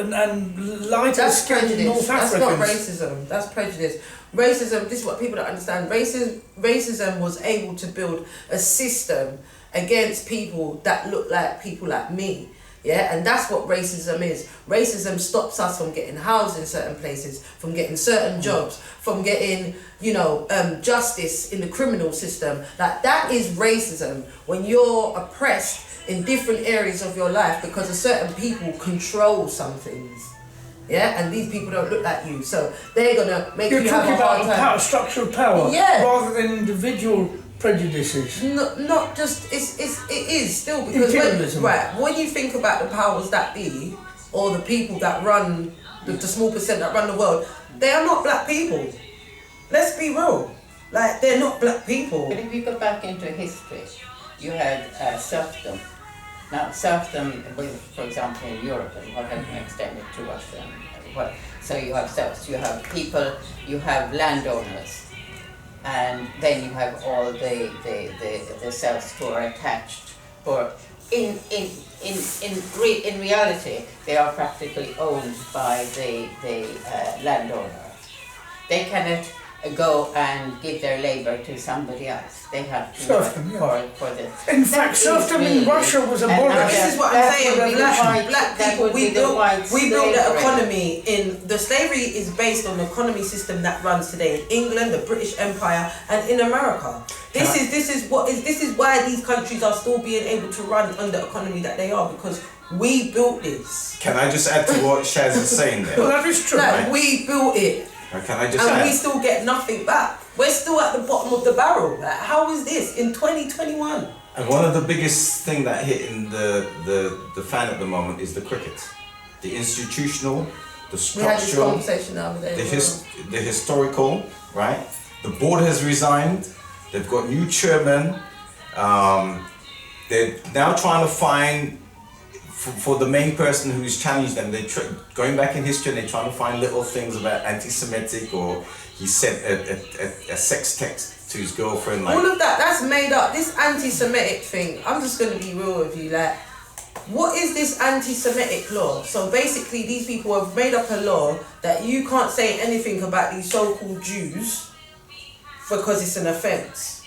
and lighter skinned North Africans. That's not racism. That's prejudice. Racism. This is what people don't understand. Racism was able to build a system against people that look like people like me. Yeah, and that's what racism is. Racism stops us from getting housed in certain places, from getting certain jobs, from getting, you know, justice in the criminal system. Like, that is racism, when you're oppressed in different areas of your life because of certain people control some things. Yeah, and these people don't look like you, so they're gonna make you have a hard time. You're talking about structure of power, yeah, rather than individual prejudices. Not just, it is still, because when you think about the powers that be, or the people that run, the small percent that run the world, they are not black people. Let's be real. Like, they're not black people. But if you go back into history, you had serfdom. Now, serfdom, for example, in Europe, and what has been extended to Russia, so you have serfs, you have people, you have landowners, and then you have all the serfs who are attached, or in reality, they are practically owned by the landowner. They cannot go and give their labor to somebody else. They have to work for this. In fact, serfdom in Russia was abolished. This is what I'm saying. Black people, we built the economy in the slavery is based on the economy system that runs today in England, the British Empire, and in America. This is why these countries are still being able to run under the economy that they are, because we built this. Can I just add to what Shaz is saying there? Well, that is true. Like, we built it. Can I just and we still get nothing back. We're still at the bottom of the barrel. Like, how is this in 2021? And one of the biggest thing that hit in the fan at the moment is the cricket. The institutional, the structural, we had this conversation the other day. the historical, right? The board has resigned. They've got new chairman. They're now trying to find, for the main person who's challenged them, they're going back in history and they're trying to find little things about anti-Semitic, or he sent a sex text to his girlfriend. Like, all of that's made up. This anti-Semitic thing, I'm just going to be real with you. Like, what is this anti-Semitic law? So basically, these people have made up a law that you can't say anything about these so-called Jews because it's an offence.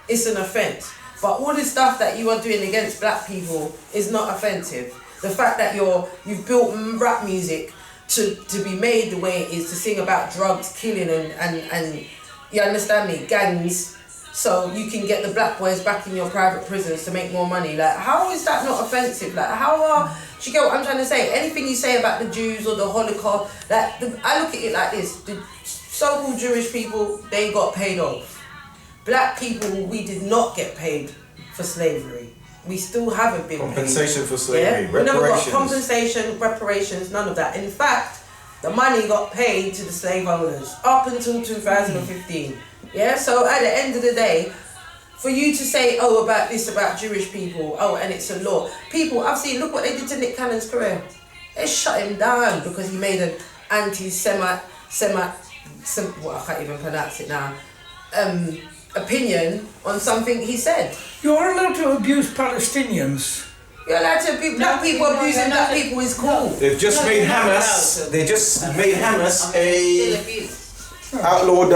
It's an offence. But all the stuff that you are doing against black people is not offensive. The fact that you've built rap music to be made the way it is, to sing about drugs, killing and you understand me, gangs, so you can get the black boys back in your private prisons to make more money. Like, how is that not offensive? Like, do you get what I'm trying to say? Anything you say about the Jews or the Holocaust, like, I look at it like this. The so-called Jewish people, they got paid off. Black people, we did not get paid for slavery. We still haven't been compensation paid. For slavery, yeah? We never got compensation, reparations, none of that. In fact, the money got paid to the slave owners up until 2015. Yeah, so at the end of the day, for you to say, oh, about this, about Jewish people, oh, and it's a law. People, I've seen, look what they did to Nick Cannon's career. They shut him down because he made an anti-Semite, well, I can't even pronounce it now, opinion on something he said. You're allowed to abuse Palestinians You're allowed to be black people abusing black people is cool. They've just made Hamas. They just made Hamas a outlawed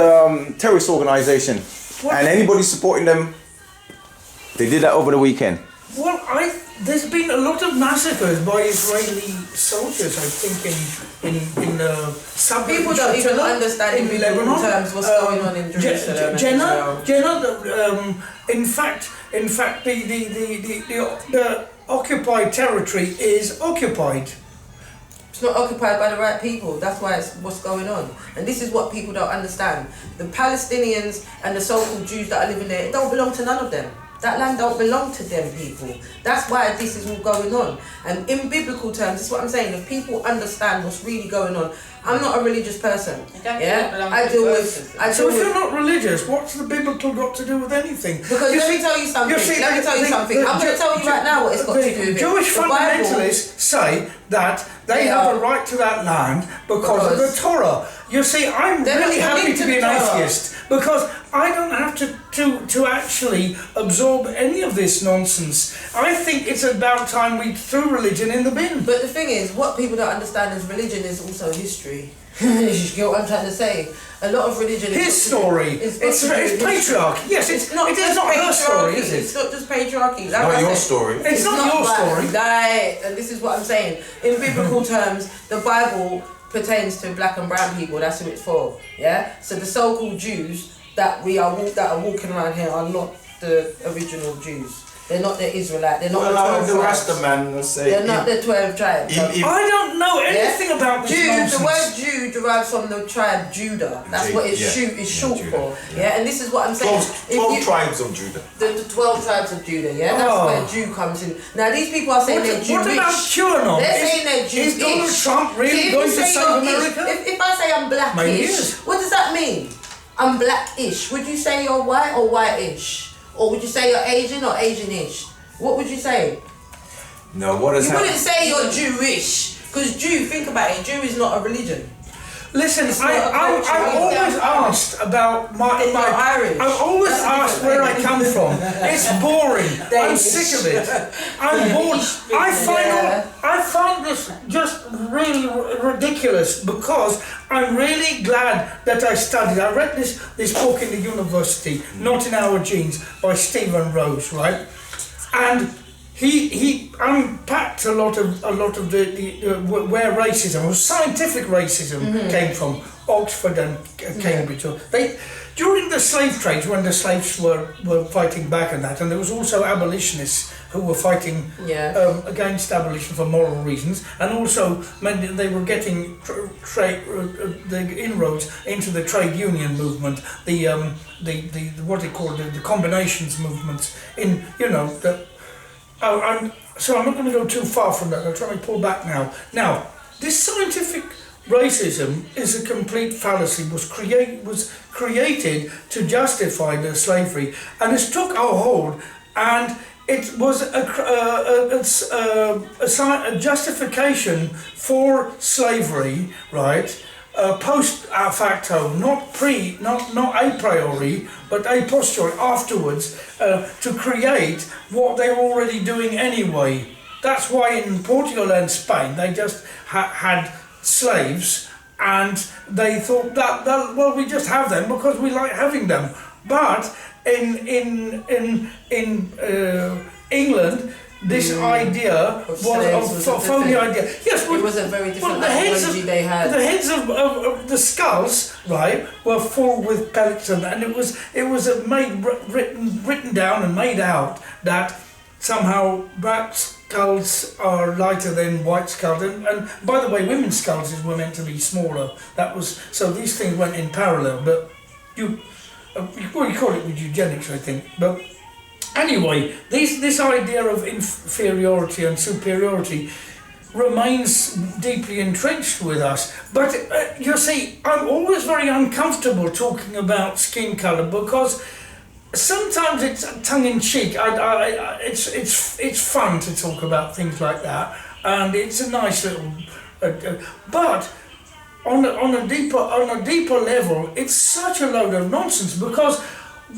terrorist organisation, and anybody supporting them, they did that over the weekend. Well, there's been a lot of massacres by Israeli soldiers, I think, in some people don't even understand in biblical terms what's going on in Jerusalem. Jenna, in fact, the occupied territory is occupied. It's not occupied by the right people. That's why it's what's going on. And this is what people don't understand. The Palestinians and the so-called Jews that are living there, it don't belong to none of them. That land don't belong to them people. That's why this is all going on. And in biblical terms, this is what I'm saying. If people understand what's really going on, I'm not a religious person. Yeah, I deal with. So if you're not religious, what's the biblical got to do with anything? Because let me tell you something. Let me tell you something. I'm going to tell you right now what it's got to do with it. Jewish fundamentalists say that they have a right to that land because of the Torah. You see, I'm really happy to be an atheist because I don't have to actually absorb any of this nonsense. I think it's about time we threw religion in the bin. But the thing is, what people don't understand is religion is also history. You get what I'm trying to say? A lot of religion is his story. It's patriarchy. Yes, it's not. It is not her story, is it? It's not just patriarchy. Like not your story. It's not your story. Right, and this is what I'm saying. In biblical terms, the Bible pertains to black and brown people. That's who it's for. Yeah. So the so-called Jews that are walking around here are not the original Jews. They're not the Israelite. They're not the 12 tribes. They're not the 12 tribes. I don't know anything about this nonsense. The word Jew derives from the tribe Judah. That's what it's short for. Yeah, and this is what I'm saying. 12 tribes of Judah. The 12 tribes of Judah, yeah? That's where Jew comes in. Now, these people are saying they're Jewish. What about QAnon? They're saying they're Jewish. Is Donald Trump really going to save America? If I say I'm blackish, what does that mean? I'm blackish. Would you say you're white or whitish? Or would you say you're Asian or Asianish? What would you say? No, what is happening? You wouldn't say you're Jewish, because Jew, think about it, Jew is not a religion. Listen, I'm always asked about I'm always asked where I come from. It's boring. I'm sick of it. I'm bored. I find this just really ridiculous because I'm really glad that I studied. I read this book in the university, Not in Our Genes, by Stephen Rose, right? And he unpacked a lot of the where racism, scientific racism, came from, Oxford and Cambridge. During the slave trade, when the slaves were fighting back on that, and there was also abolitionists who were fighting against abolition for moral reasons, and also they were getting the inroads into the trade union movement, the what they call the combinations movements in So I'm not going to go too far from that. I'll try to pull back now. Now, this scientific racism is a complete fallacy. Was created to justify the slavery, and it's took a hold, and it was a justification for slavery, right? Post facto, not a priori, but a posteriori, afterwards, to create what they were already doing anyway. That's why in Portugal and Spain they just had slaves, and they thought that well, we just have them because we like having them. But in England, this idea was a phony idea. Yes, it was a very different ideology they had. The heads of the skulls, right, were full with pellets, and it was written down and made out that somehow black skulls are lighter than white skulls, and by the way, women's skulls were meant to be smaller. That was so these things went in parallel. But you call it with eugenics, I think, but. Anyway, this idea of inferiority and superiority remains deeply entrenched with us. But you see, I'm always very uncomfortable talking about skin colour because sometimes it's tongue-in-cheek. It's fun to talk about things like that, and it's a nice little. But on a deeper level, it's such a load of nonsense because.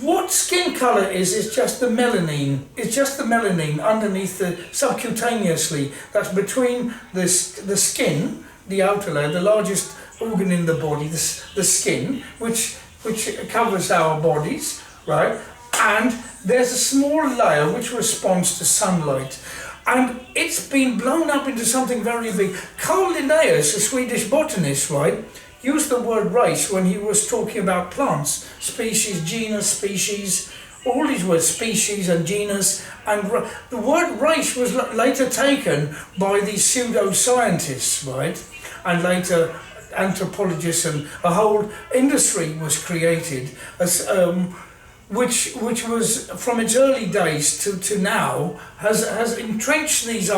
what skin colour is just the melanin. It's just the melanin underneath the subcutaneously. That's between the skin, the outer layer, the largest organ in the body, the skin, which covers our bodies, right? And there's a small layer which responds to sunlight. And it's been blown up into something very big. Carl Linnaeus, a Swedish botanist, right, used the word race when he was talking about plants, species, genus, species, all these words, species and genus, and the word race was later taken by these pseudoscientists, right, and later anthropologists, and a whole industry was created, as, which was from its early days to now has entrenched these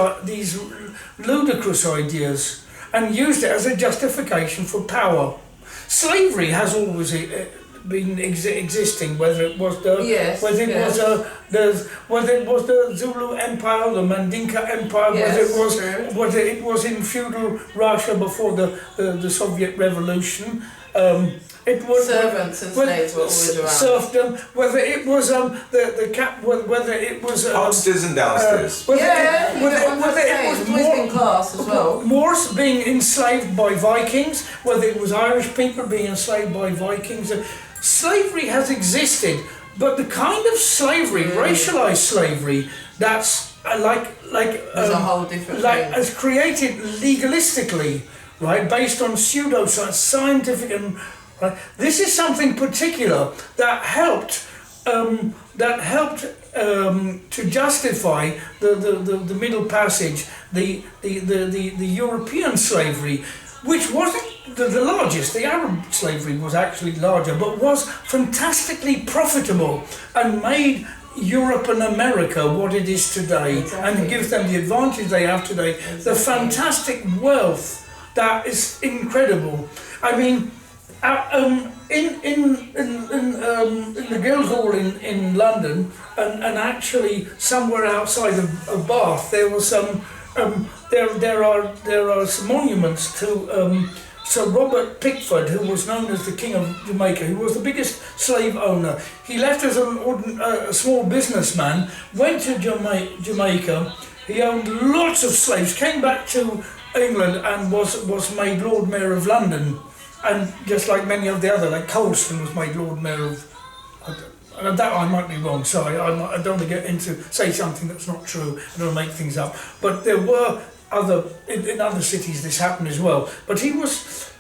ludicrous ideas and used it as a justification for power. Slavery has always been existing, whether it was the Zulu Empire, the Mandinka Empire, whether it was in feudal Russia before the Soviet Revolution. It was servants and slaves were always around. Serfdom, whether it was whether it was upstairs and downstairs. Whether it was working class as well. Moors being enslaved by Vikings, whether it was Irish people being enslaved by Vikings. Slavery has existed, but the kind of slavery, racialized slavery, that's There's a whole different thing. as created legalistically, right, based on pseudoscience, scientific and. Right. This is something particular that helped to justify the Middle Passage, the European slavery, which wasn't the largest. The Arab slavery was actually larger, but was fantastically profitable and made Europe and America what it is today, and gives them the advantage they have today. The fantastic wealth that is incredible. I mean. In the Guildhall in London, and actually somewhere outside of Bath, there was some. There are some monuments to Sir Robert Pickford, who was known as the King of Jamaica, who was the biggest slave owner. He left as a small businessman, went to Jamaica. He owned lots of slaves, came back to England, and was made Lord Mayor of London. And just like many of the other, like Colston was made Lord Mayor of, and that I might be wrong, sorry, I don't want to get into, say something that's not true, I don't want to make things up. But there were in other cities this happened as well. But he was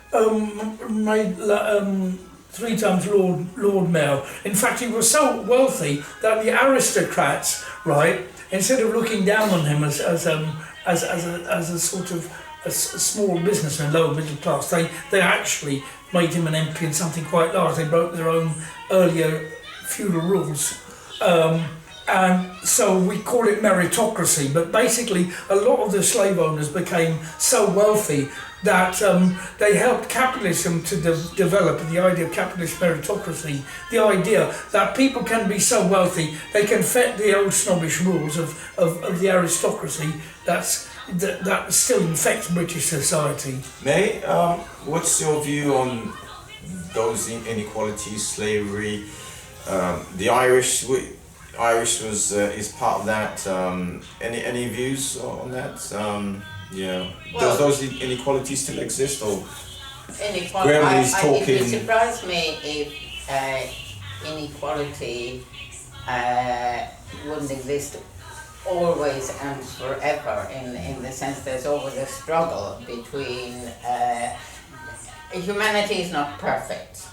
made 3 times Lord Mayor. In fact, he was so wealthy that the aristocrats, right, instead of looking down on him as a sort of a small businessman, lower middle class, they actually made him an MP in something quite large. They broke their own earlier feudal rules. And so we call it meritocracy, but basically a lot of the slave owners became so wealthy that they helped capitalism to develop the idea of capitalist meritocracy, the idea that people can be so wealthy they can fit the old snobbish rules of the aristocracy that still infects British society. May, what's your view on those inequalities, slavery? The Irish was is part of that. Any views on that? Does those inequalities still exist, or? It would surprise me if inequality wouldn't exist always and forever, in the sense there's always a struggle between humanity is not perfect.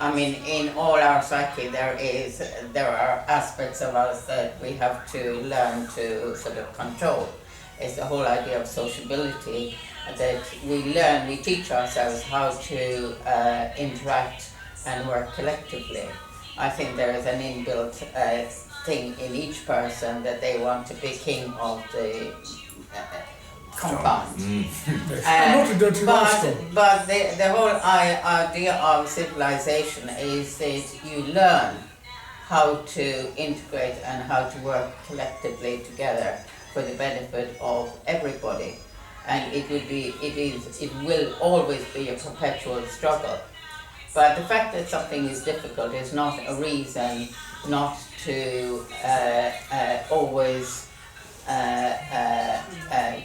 I mean, in all our psyche there are aspects of us that we have to learn to sort of control. It's the whole idea of sociability, that we teach ourselves how to interact and work collectively. I think there is an inbuilt thing in each person that they want to be king of the compound. But the whole idea of civilization is that you learn how to integrate and how to work collectively together for the benefit of everybody. And it will always be a perpetual struggle. But the fact that something is difficult is not a reason not to always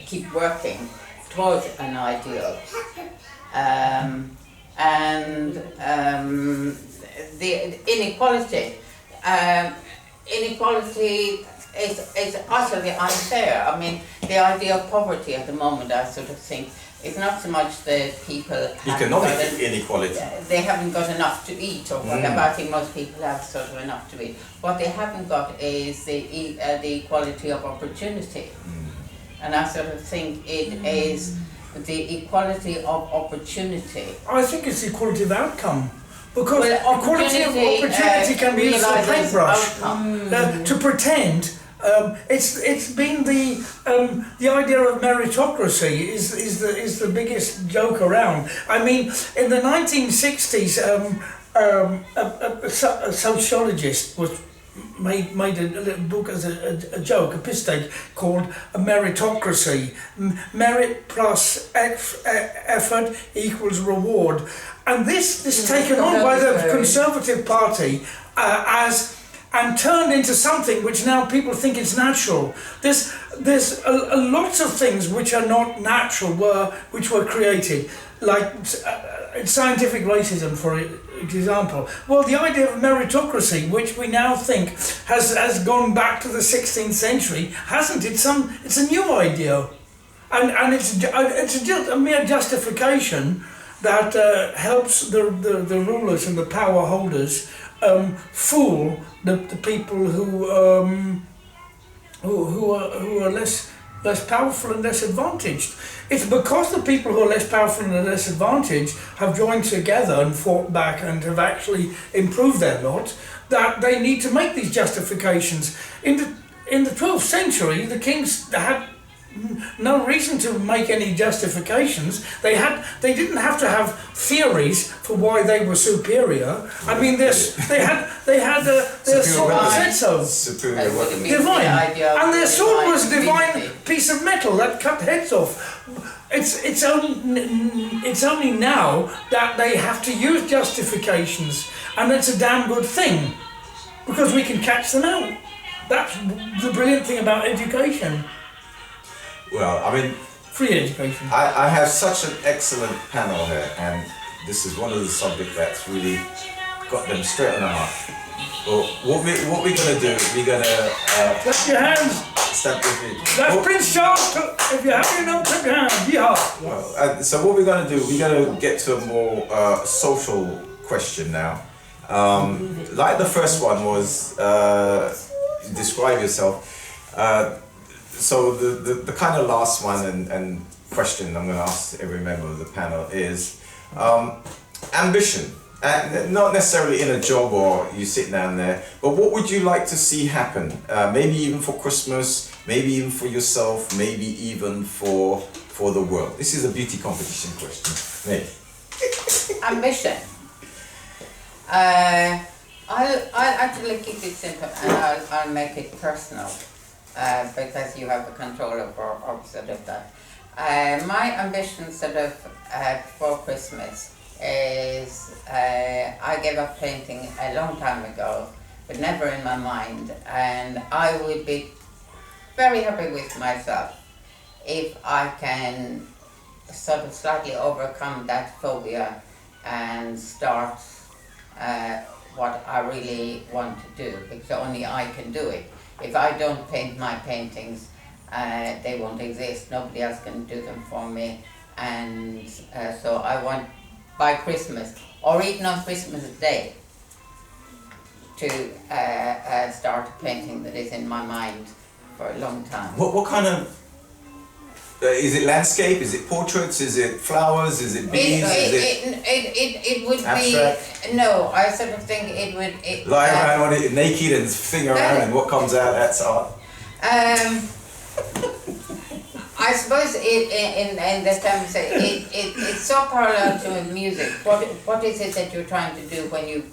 keep working towards an ideal. The inequality. Inequality is utterly unfair. I mean, the idea of poverty at the moment, I sort of think, is not so much that people economic inequality. They haven't got enough to eat or whatever. I think most people have sort of enough to eat. What they haven't got is the equality of opportunity. And I sort of think it is the equality of opportunity. I think it's equality of outcome. Because equality of opportunity can be used as a paintbrush to pretend. It's been the idea of meritocracy is the biggest joke around. I mean, in the 1960s, a sociologist made a little book as a joke, a piss take, called A Meritocracy. Merit plus effort equals reward. And this is taken on by the Conservative Party and turned into something which now people think is natural. There's a lots of things which are not natural which were created, like scientific racism, for example. Well, the idea of meritocracy, which we now think has gone back to the 16th century, hasn't. It's a new idea, and it's just a mere justification that helps the rulers and the power holders fool the people who are less powerful and less advantaged. It's because the people who are less powerful and less advantaged have joined together and fought back and have actually improved their lot that they need to make these justifications. In the 12th century, the kings had no reason to make any justifications. They didn't have to have theories for why they were superior. I mean, they had their sword said so. Superior weapon. Divine, and their sword was a divine piece of metal that cut heads off. It's only now that they have to use justifications, and that's a damn good thing because we can catch them out. That's the brilliant thing about education. Well, I mean, free education. I have such an excellent panel here, and this is one of the subjects that's really got them straight on the heart. Well, what we're gonna do? We're gonna clap your hands. Stamp your feet. That's Prince Charles. If you're happy enough, clap your hands. Yeehaw. Well, so what we're gonna do? We're gonna get to a more social question now. Like the first one was describe yourself. So the kind of last one and question I'm going to ask every member of the panel is ambition. Not necessarily in a job or you sit down there, but what would you like to see happen? Maybe even for Christmas, maybe even for yourself, maybe even for the world. This is a beauty competition question. Nick. Ambition. I'll actually keep it simple and I'll make it personal. Because you have the control over sort of that. My ambition sort of for Christmas is I gave up painting a long time ago, but never in my mind, and I would be very happy with myself if I can sort of slightly overcome that phobia and start what I really want to do, because only I can do it. If I don't paint my paintings, they won't exist. Nobody else can do them for me. And so I want, by Christmas, or even on Christmas Day, to start a painting that is in my mind for a long time. What kind of... is it landscape? Is it portraits? Is it flowers? Is it bees? It would abstract? be... No, I sort of think it would... Lie around on it naked and finger around and what comes out, that's art. I suppose in the terms it's so parallel to music. What is it that you're trying to do when you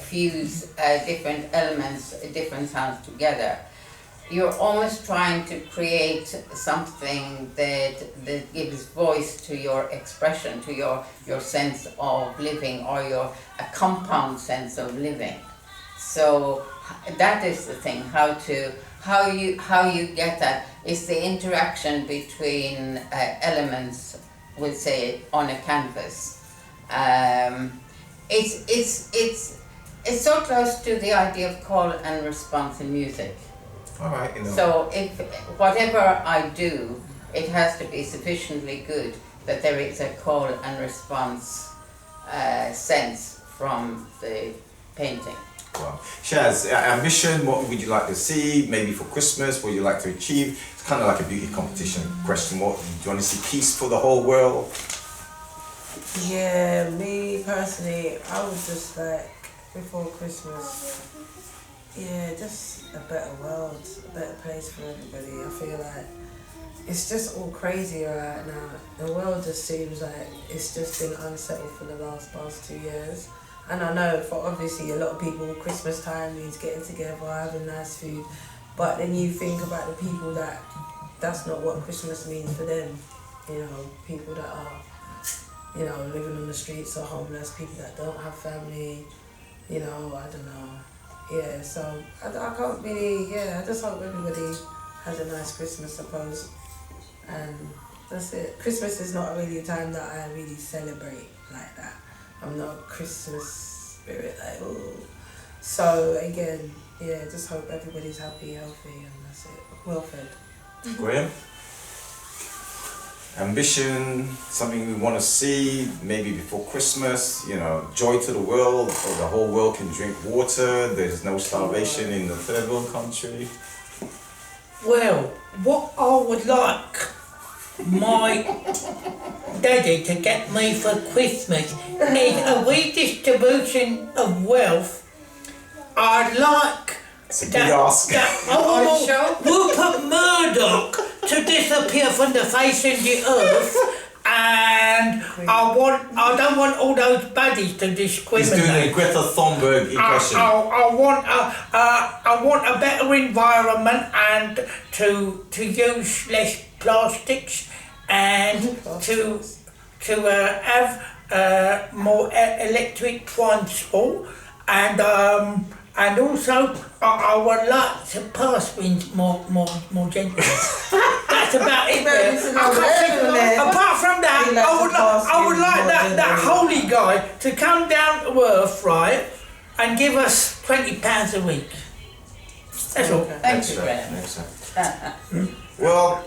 fuse different elements, different sounds together? you're almost trying to create something that gives voice to your expression, to your sense of living, or a compound sense of living. So that is the thing, how you get that is the interaction between elements, we'll say, on a canvas. It's so close to the idea of call and response in music. All right, So if whatever I do, it has to be sufficiently good that there is a call and response sense from the painting. Wow. Shaz, ambition, what would you like to see? Maybe for Christmas, what would you like to achieve? It's kind of like a beauty competition question. What do you want to see? Peace for the whole world? Yeah, me personally, I would just like, before Christmas, yeah, just a better world, a better place for everybody. I feel like it's just all crazy right now. The world just seems like it's just been unsettled for the past 2 years. And I know for obviously a lot of people, Christmas time means getting together, having nice food. But then you think about the people that's not what Christmas means for them. You know, people that are, you know, living on the streets or homeless, people that don't have family, you know, I don't know. Yeah, so I can't really, I just hope everybody has a nice Christmas, I suppose. And that's it. Christmas is not really a time that I really celebrate like that. I'm not a Christmas spirit, like, ooh. So again, just hope everybody's happy, healthy, and that's it. Well fed. Graham? Ambition, something we want to see, maybe before Christmas, you know, joy to the world, or the whole world can drink water, there's no starvation in the third world country. Well, what I would like my daddy to get me for Christmas is a redistribution of wealth. I'd like It's a big ask. Rupert Murdoch to disappear from the face of the earth, and I don't want all those baddies to discriminate. He's doing a Greta Thunberg impression. I want a better environment and to use less plastics and to have more electric transport, and also I would like to pass things more gently. That's about it. Apart from that, I would like that holy guy to come down to earth, right, and give us £20 a week. That's all. Thank you, Graham. Well,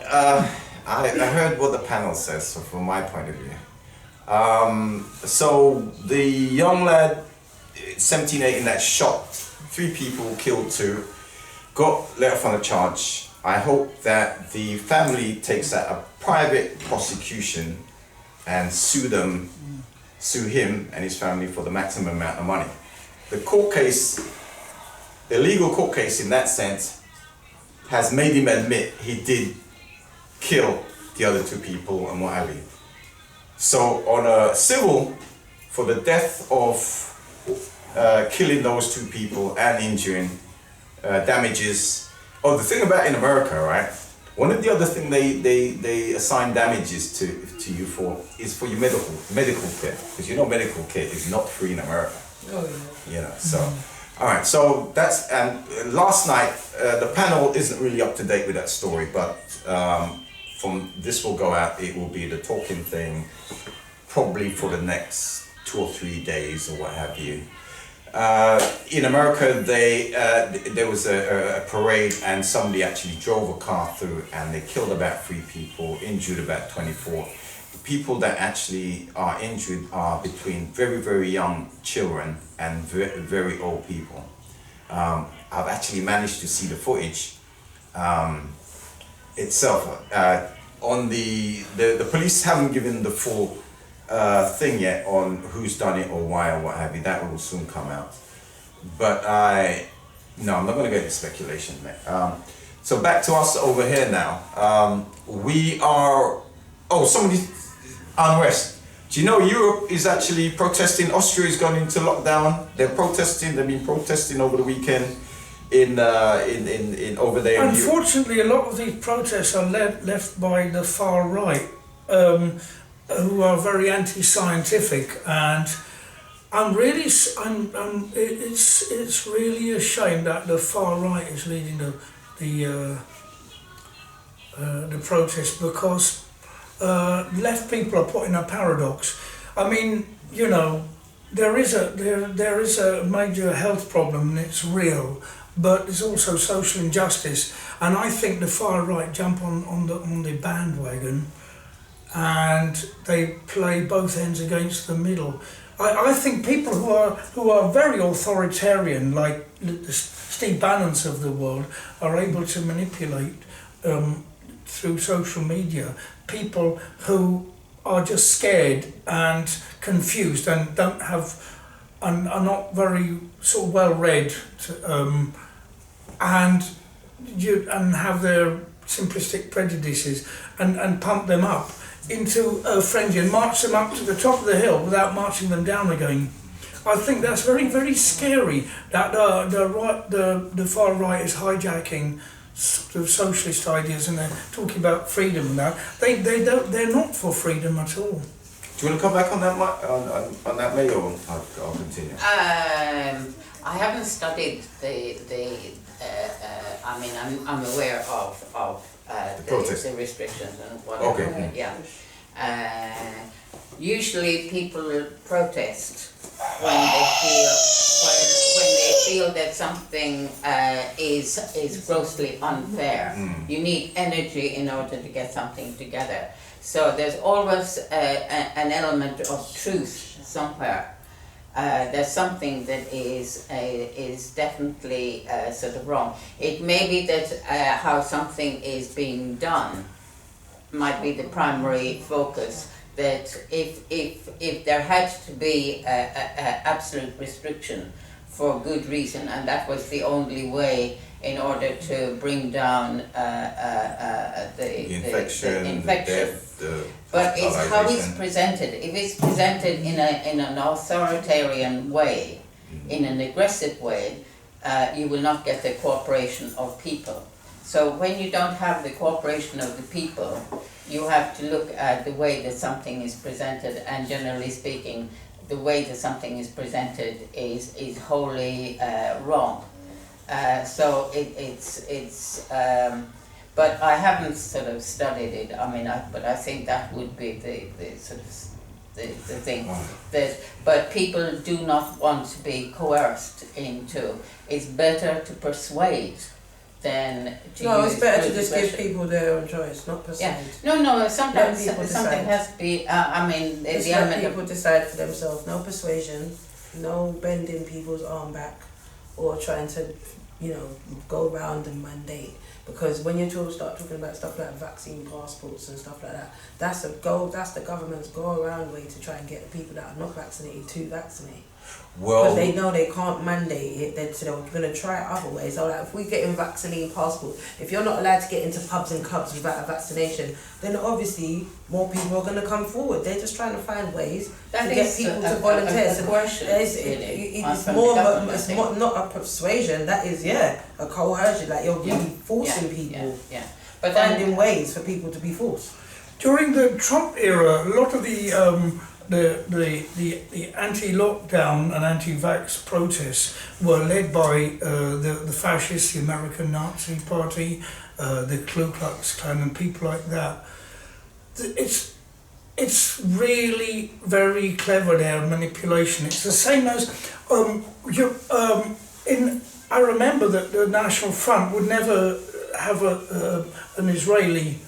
I heard what the panel says, so from my point of view. So the young lad, 17, 18, that shot 3 people, killed 2, got let off on a charge. I hope that the family takes out a private prosecution and sue him and his family for the maximum amount of money. The legal court case in that sense has made him admit he did kill the other 2 people and what have you. So on a civil, for the death of killing those 2 people and injuring damages. Oh, the thing about in America, right? One of the other thing they assign damages to you for is for your medical care, because you know medical care is not free in America. Oh yeah. You know, so all right. So that's last night the panel isn't really up to date with that story, but from this will go out. It will be the talking thing, probably for the next 2 or 3 days or what have you. In America, there was a parade and somebody actually drove a car through and they killed about 3 people, injured about 24. The people that actually are injured are between very, very young children and very, very old people. I've actually managed to see the footage itself. On the police haven't given the full thing yet on who's done it or why or what have you. That will soon come out. But I'm not going to get into speculation, mate. So back to us over here now. We are, somebody's unrest. Do you know Europe is actually protesting? Austria is going into lockdown. They've been protesting over the weekend in over there. Unfortunately, a lot of these protests are left by the far right, who are very anti-scientific, and it's really a shame that the far right is leading the protest, because left people are put in a paradox. I mean, you know, there is a major health problem, and it's real, but there's also social injustice, and I think the far right jump on the bandwagon, and they play both ends against the middle. I think people who are very authoritarian, like the Steve Bannons of the world, are able to manipulate through social media people who are just scared and confused and don't have and are not very sort of well read, and have their simplistic prejudices and pump them up into a frenzy and march them up to the top of the hill without marching them down again. I think that's very, very scary, that the far right is hijacking sort of socialist ideas, and they're talking about freedom and that. They're not for freedom at all. Do you want to come back on that, on that, May, or I'll continue? I haven't studied the I mean, I'm aware of the restrictions and whatever. Okay. Yeah. Usually people protest when they feel that something is grossly unfair. You need energy in order to get something together. So there's always an element of truth somewhere. There's something that is definitely sort of wrong. It may be that how something is being done might be the primary focus. That if there had to be a absolute restriction for good reason, and that was the only way in order to bring down the infection. But it's how it's presented. If it's presented in an authoritarian way, in an aggressive way, you will not get the cooperation of people. So when you don't have the cooperation of the people, you have to look at the way that something is presented, and generally speaking, the way that something is presented is wholly wrong. So but I haven't sort of studied it. I mean, but I think that would be the sort of the thing. But people do not want to be coerced into. It's better to persuade than to No, use it's better to brute just aggression. give people their own choice, not persuade. Yeah. No. Sometimes Let people something decide. has to be. I mean, Just the let element people decide for themselves. No persuasion, no bending people's arm back, or trying to, go round and mandate. Because when you start talking about stuff like vaccine passports and stuff like that, that's the government's go around way to try and get the people that are not vaccinated to vaccinate. Because they know they can't mandate it, then so they're going to try it other ways. So like, if we get in vaccine passport, if you're not allowed to get into pubs and clubs without a vaccination, then obviously more people are going to come forward. They're just trying to find ways to get people to volunteer. It's not a persuasion. That is a coercion. Like you're really forcing people. Yeah. But finding ways for people to be forced. During the Trump era, a lot of the anti-lockdown and anti-vax protests were led by the fascists, the American Nazi Party, the Ku Klux Klan, and people like that. It's really very clever, their manipulation. It's the same as I remember that the National Front would never have an Israeli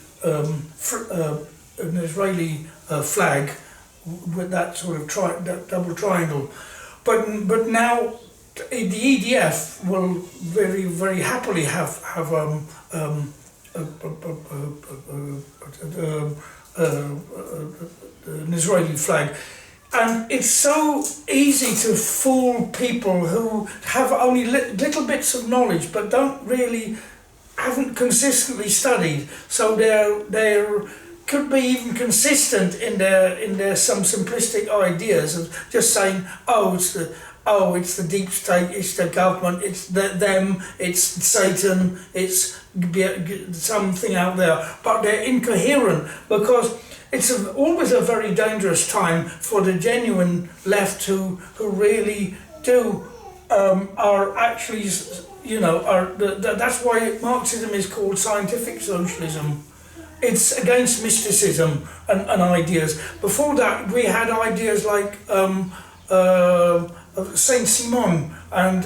flag with that sort of that double triangle, but now the EDF will very, very happily have an Israeli flag. And it's so easy to fool people who have only little bits of knowledge but haven't consistently studied. So they're could be even consistent in their some simplistic ideas of just saying, oh, it's oh, it's the deep state, it's the government, it's them, it's Satan, it's something out there. But they're incoherent because it's always a very dangerous time for the genuine left who really do are actually, you know, that's why Marxism is called scientific socialism. It's against mysticism and ideas. Before that, we had ideas like Saint-Simon and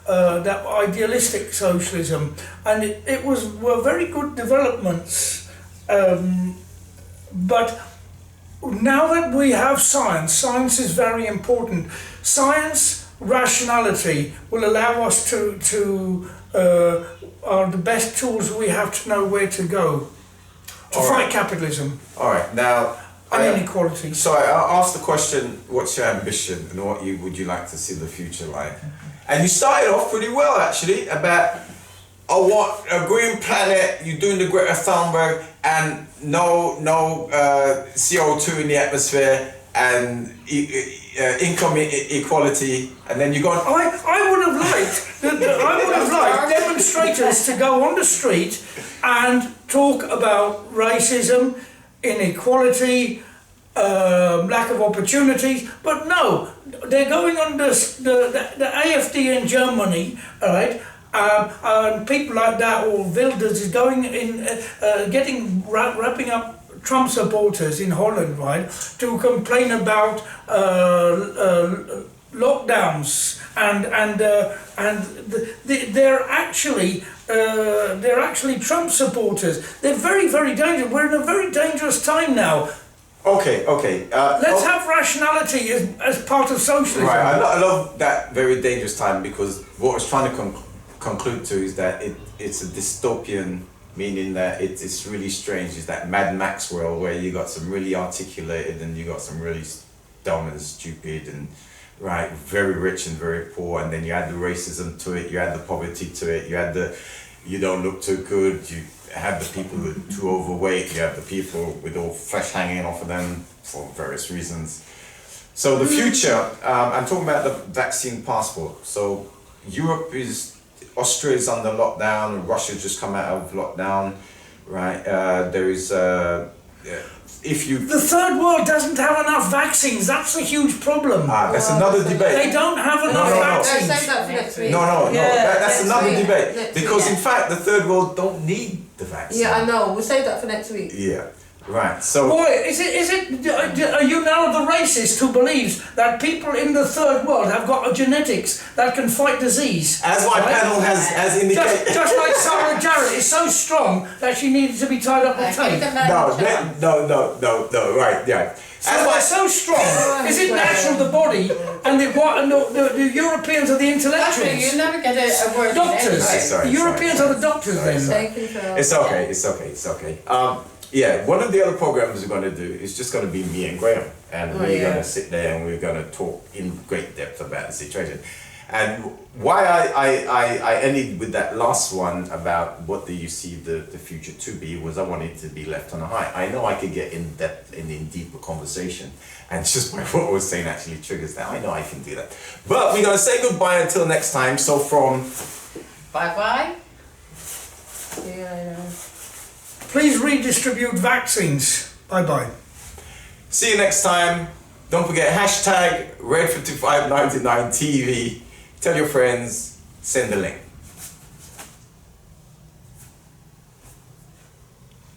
that idealistic socialism, and it were very good developments. But now that we have science is very important. Science, rationality will allow us to are the best tools we have to know where to go to fight capitalism. All right, now. And inequality. So I asked the question, what's your ambition and what would you like to see the future like? And you started off pretty well actually about, I want a green planet, you're doing the Greta Thunberg, and no CO2 in the atmosphere, and income equality, and then you go on. I would have liked demonstrators to go on the street and talk about racism, inequality, lack of opportunities, but no, they're going on the AfD in Germany, all right, and people like that, or Wilders is going in, wrapping up Trump supporters in Holland, right, to complain about lockdowns and they're actually Trump supporters. They're very, very dangerous. We're in a very dangerous time now. Okay. Let's have rationality as part of socialism. Right, I love that very dangerous time, because what I was trying to conclude to is that it's a dystopian, meaning that it's really strange. It's that Mad Max world where you got some really articulated and you got some really dumb and stupid and right, very rich and very poor, and then you add the racism to it, you add the poverty to it, you add the you don't look too good, you have the people who are too overweight, you have the people with all flesh hanging off of them for various reasons. So the future, I'm talking about the vaccine passport. So Austria's under lockdown, Russia's just come out of lockdown, right? There is, the third world doesn't have enough vaccines. That's a huge problem. That's another debate. They don't have enough vaccines. Save that for next week. No. That's another debate. Next Because week. in fact, the third world don't need the vaccine. Yeah, I know. We'll save that for next week. Yeah. Right. So. Boy, are you now the racist who believes that people in the third world have got a genetics that can fight disease? As my panel has indicated. Just like Sarah Jarrett is so strong that she needed to be tied up with tape. No. Right. Yeah. So they're so strong. Is it natural the body and the Europeans are the intellectuals? Actually, you never get a word. Doctors. Sorry, the Europeans are the doctors then. It's okay. Yeah, one of the other programs we're going to do is just going to be me and Graham, and we're going to sit there and we're going to talk in great depth about the situation. And why I ended with that last one about what do you see the future to be was I wanted to be left on a high. I know I could get in depth and in deeper conversation, and just by what I was saying actually triggers that. I know I can do that. But we're going to say goodbye until next time. So from... Bye-bye. Yeah, I know. Please redistribute vaccines. Bye-bye. See you next time. Don't forget #Red5599TV. Tell your friends, send the link.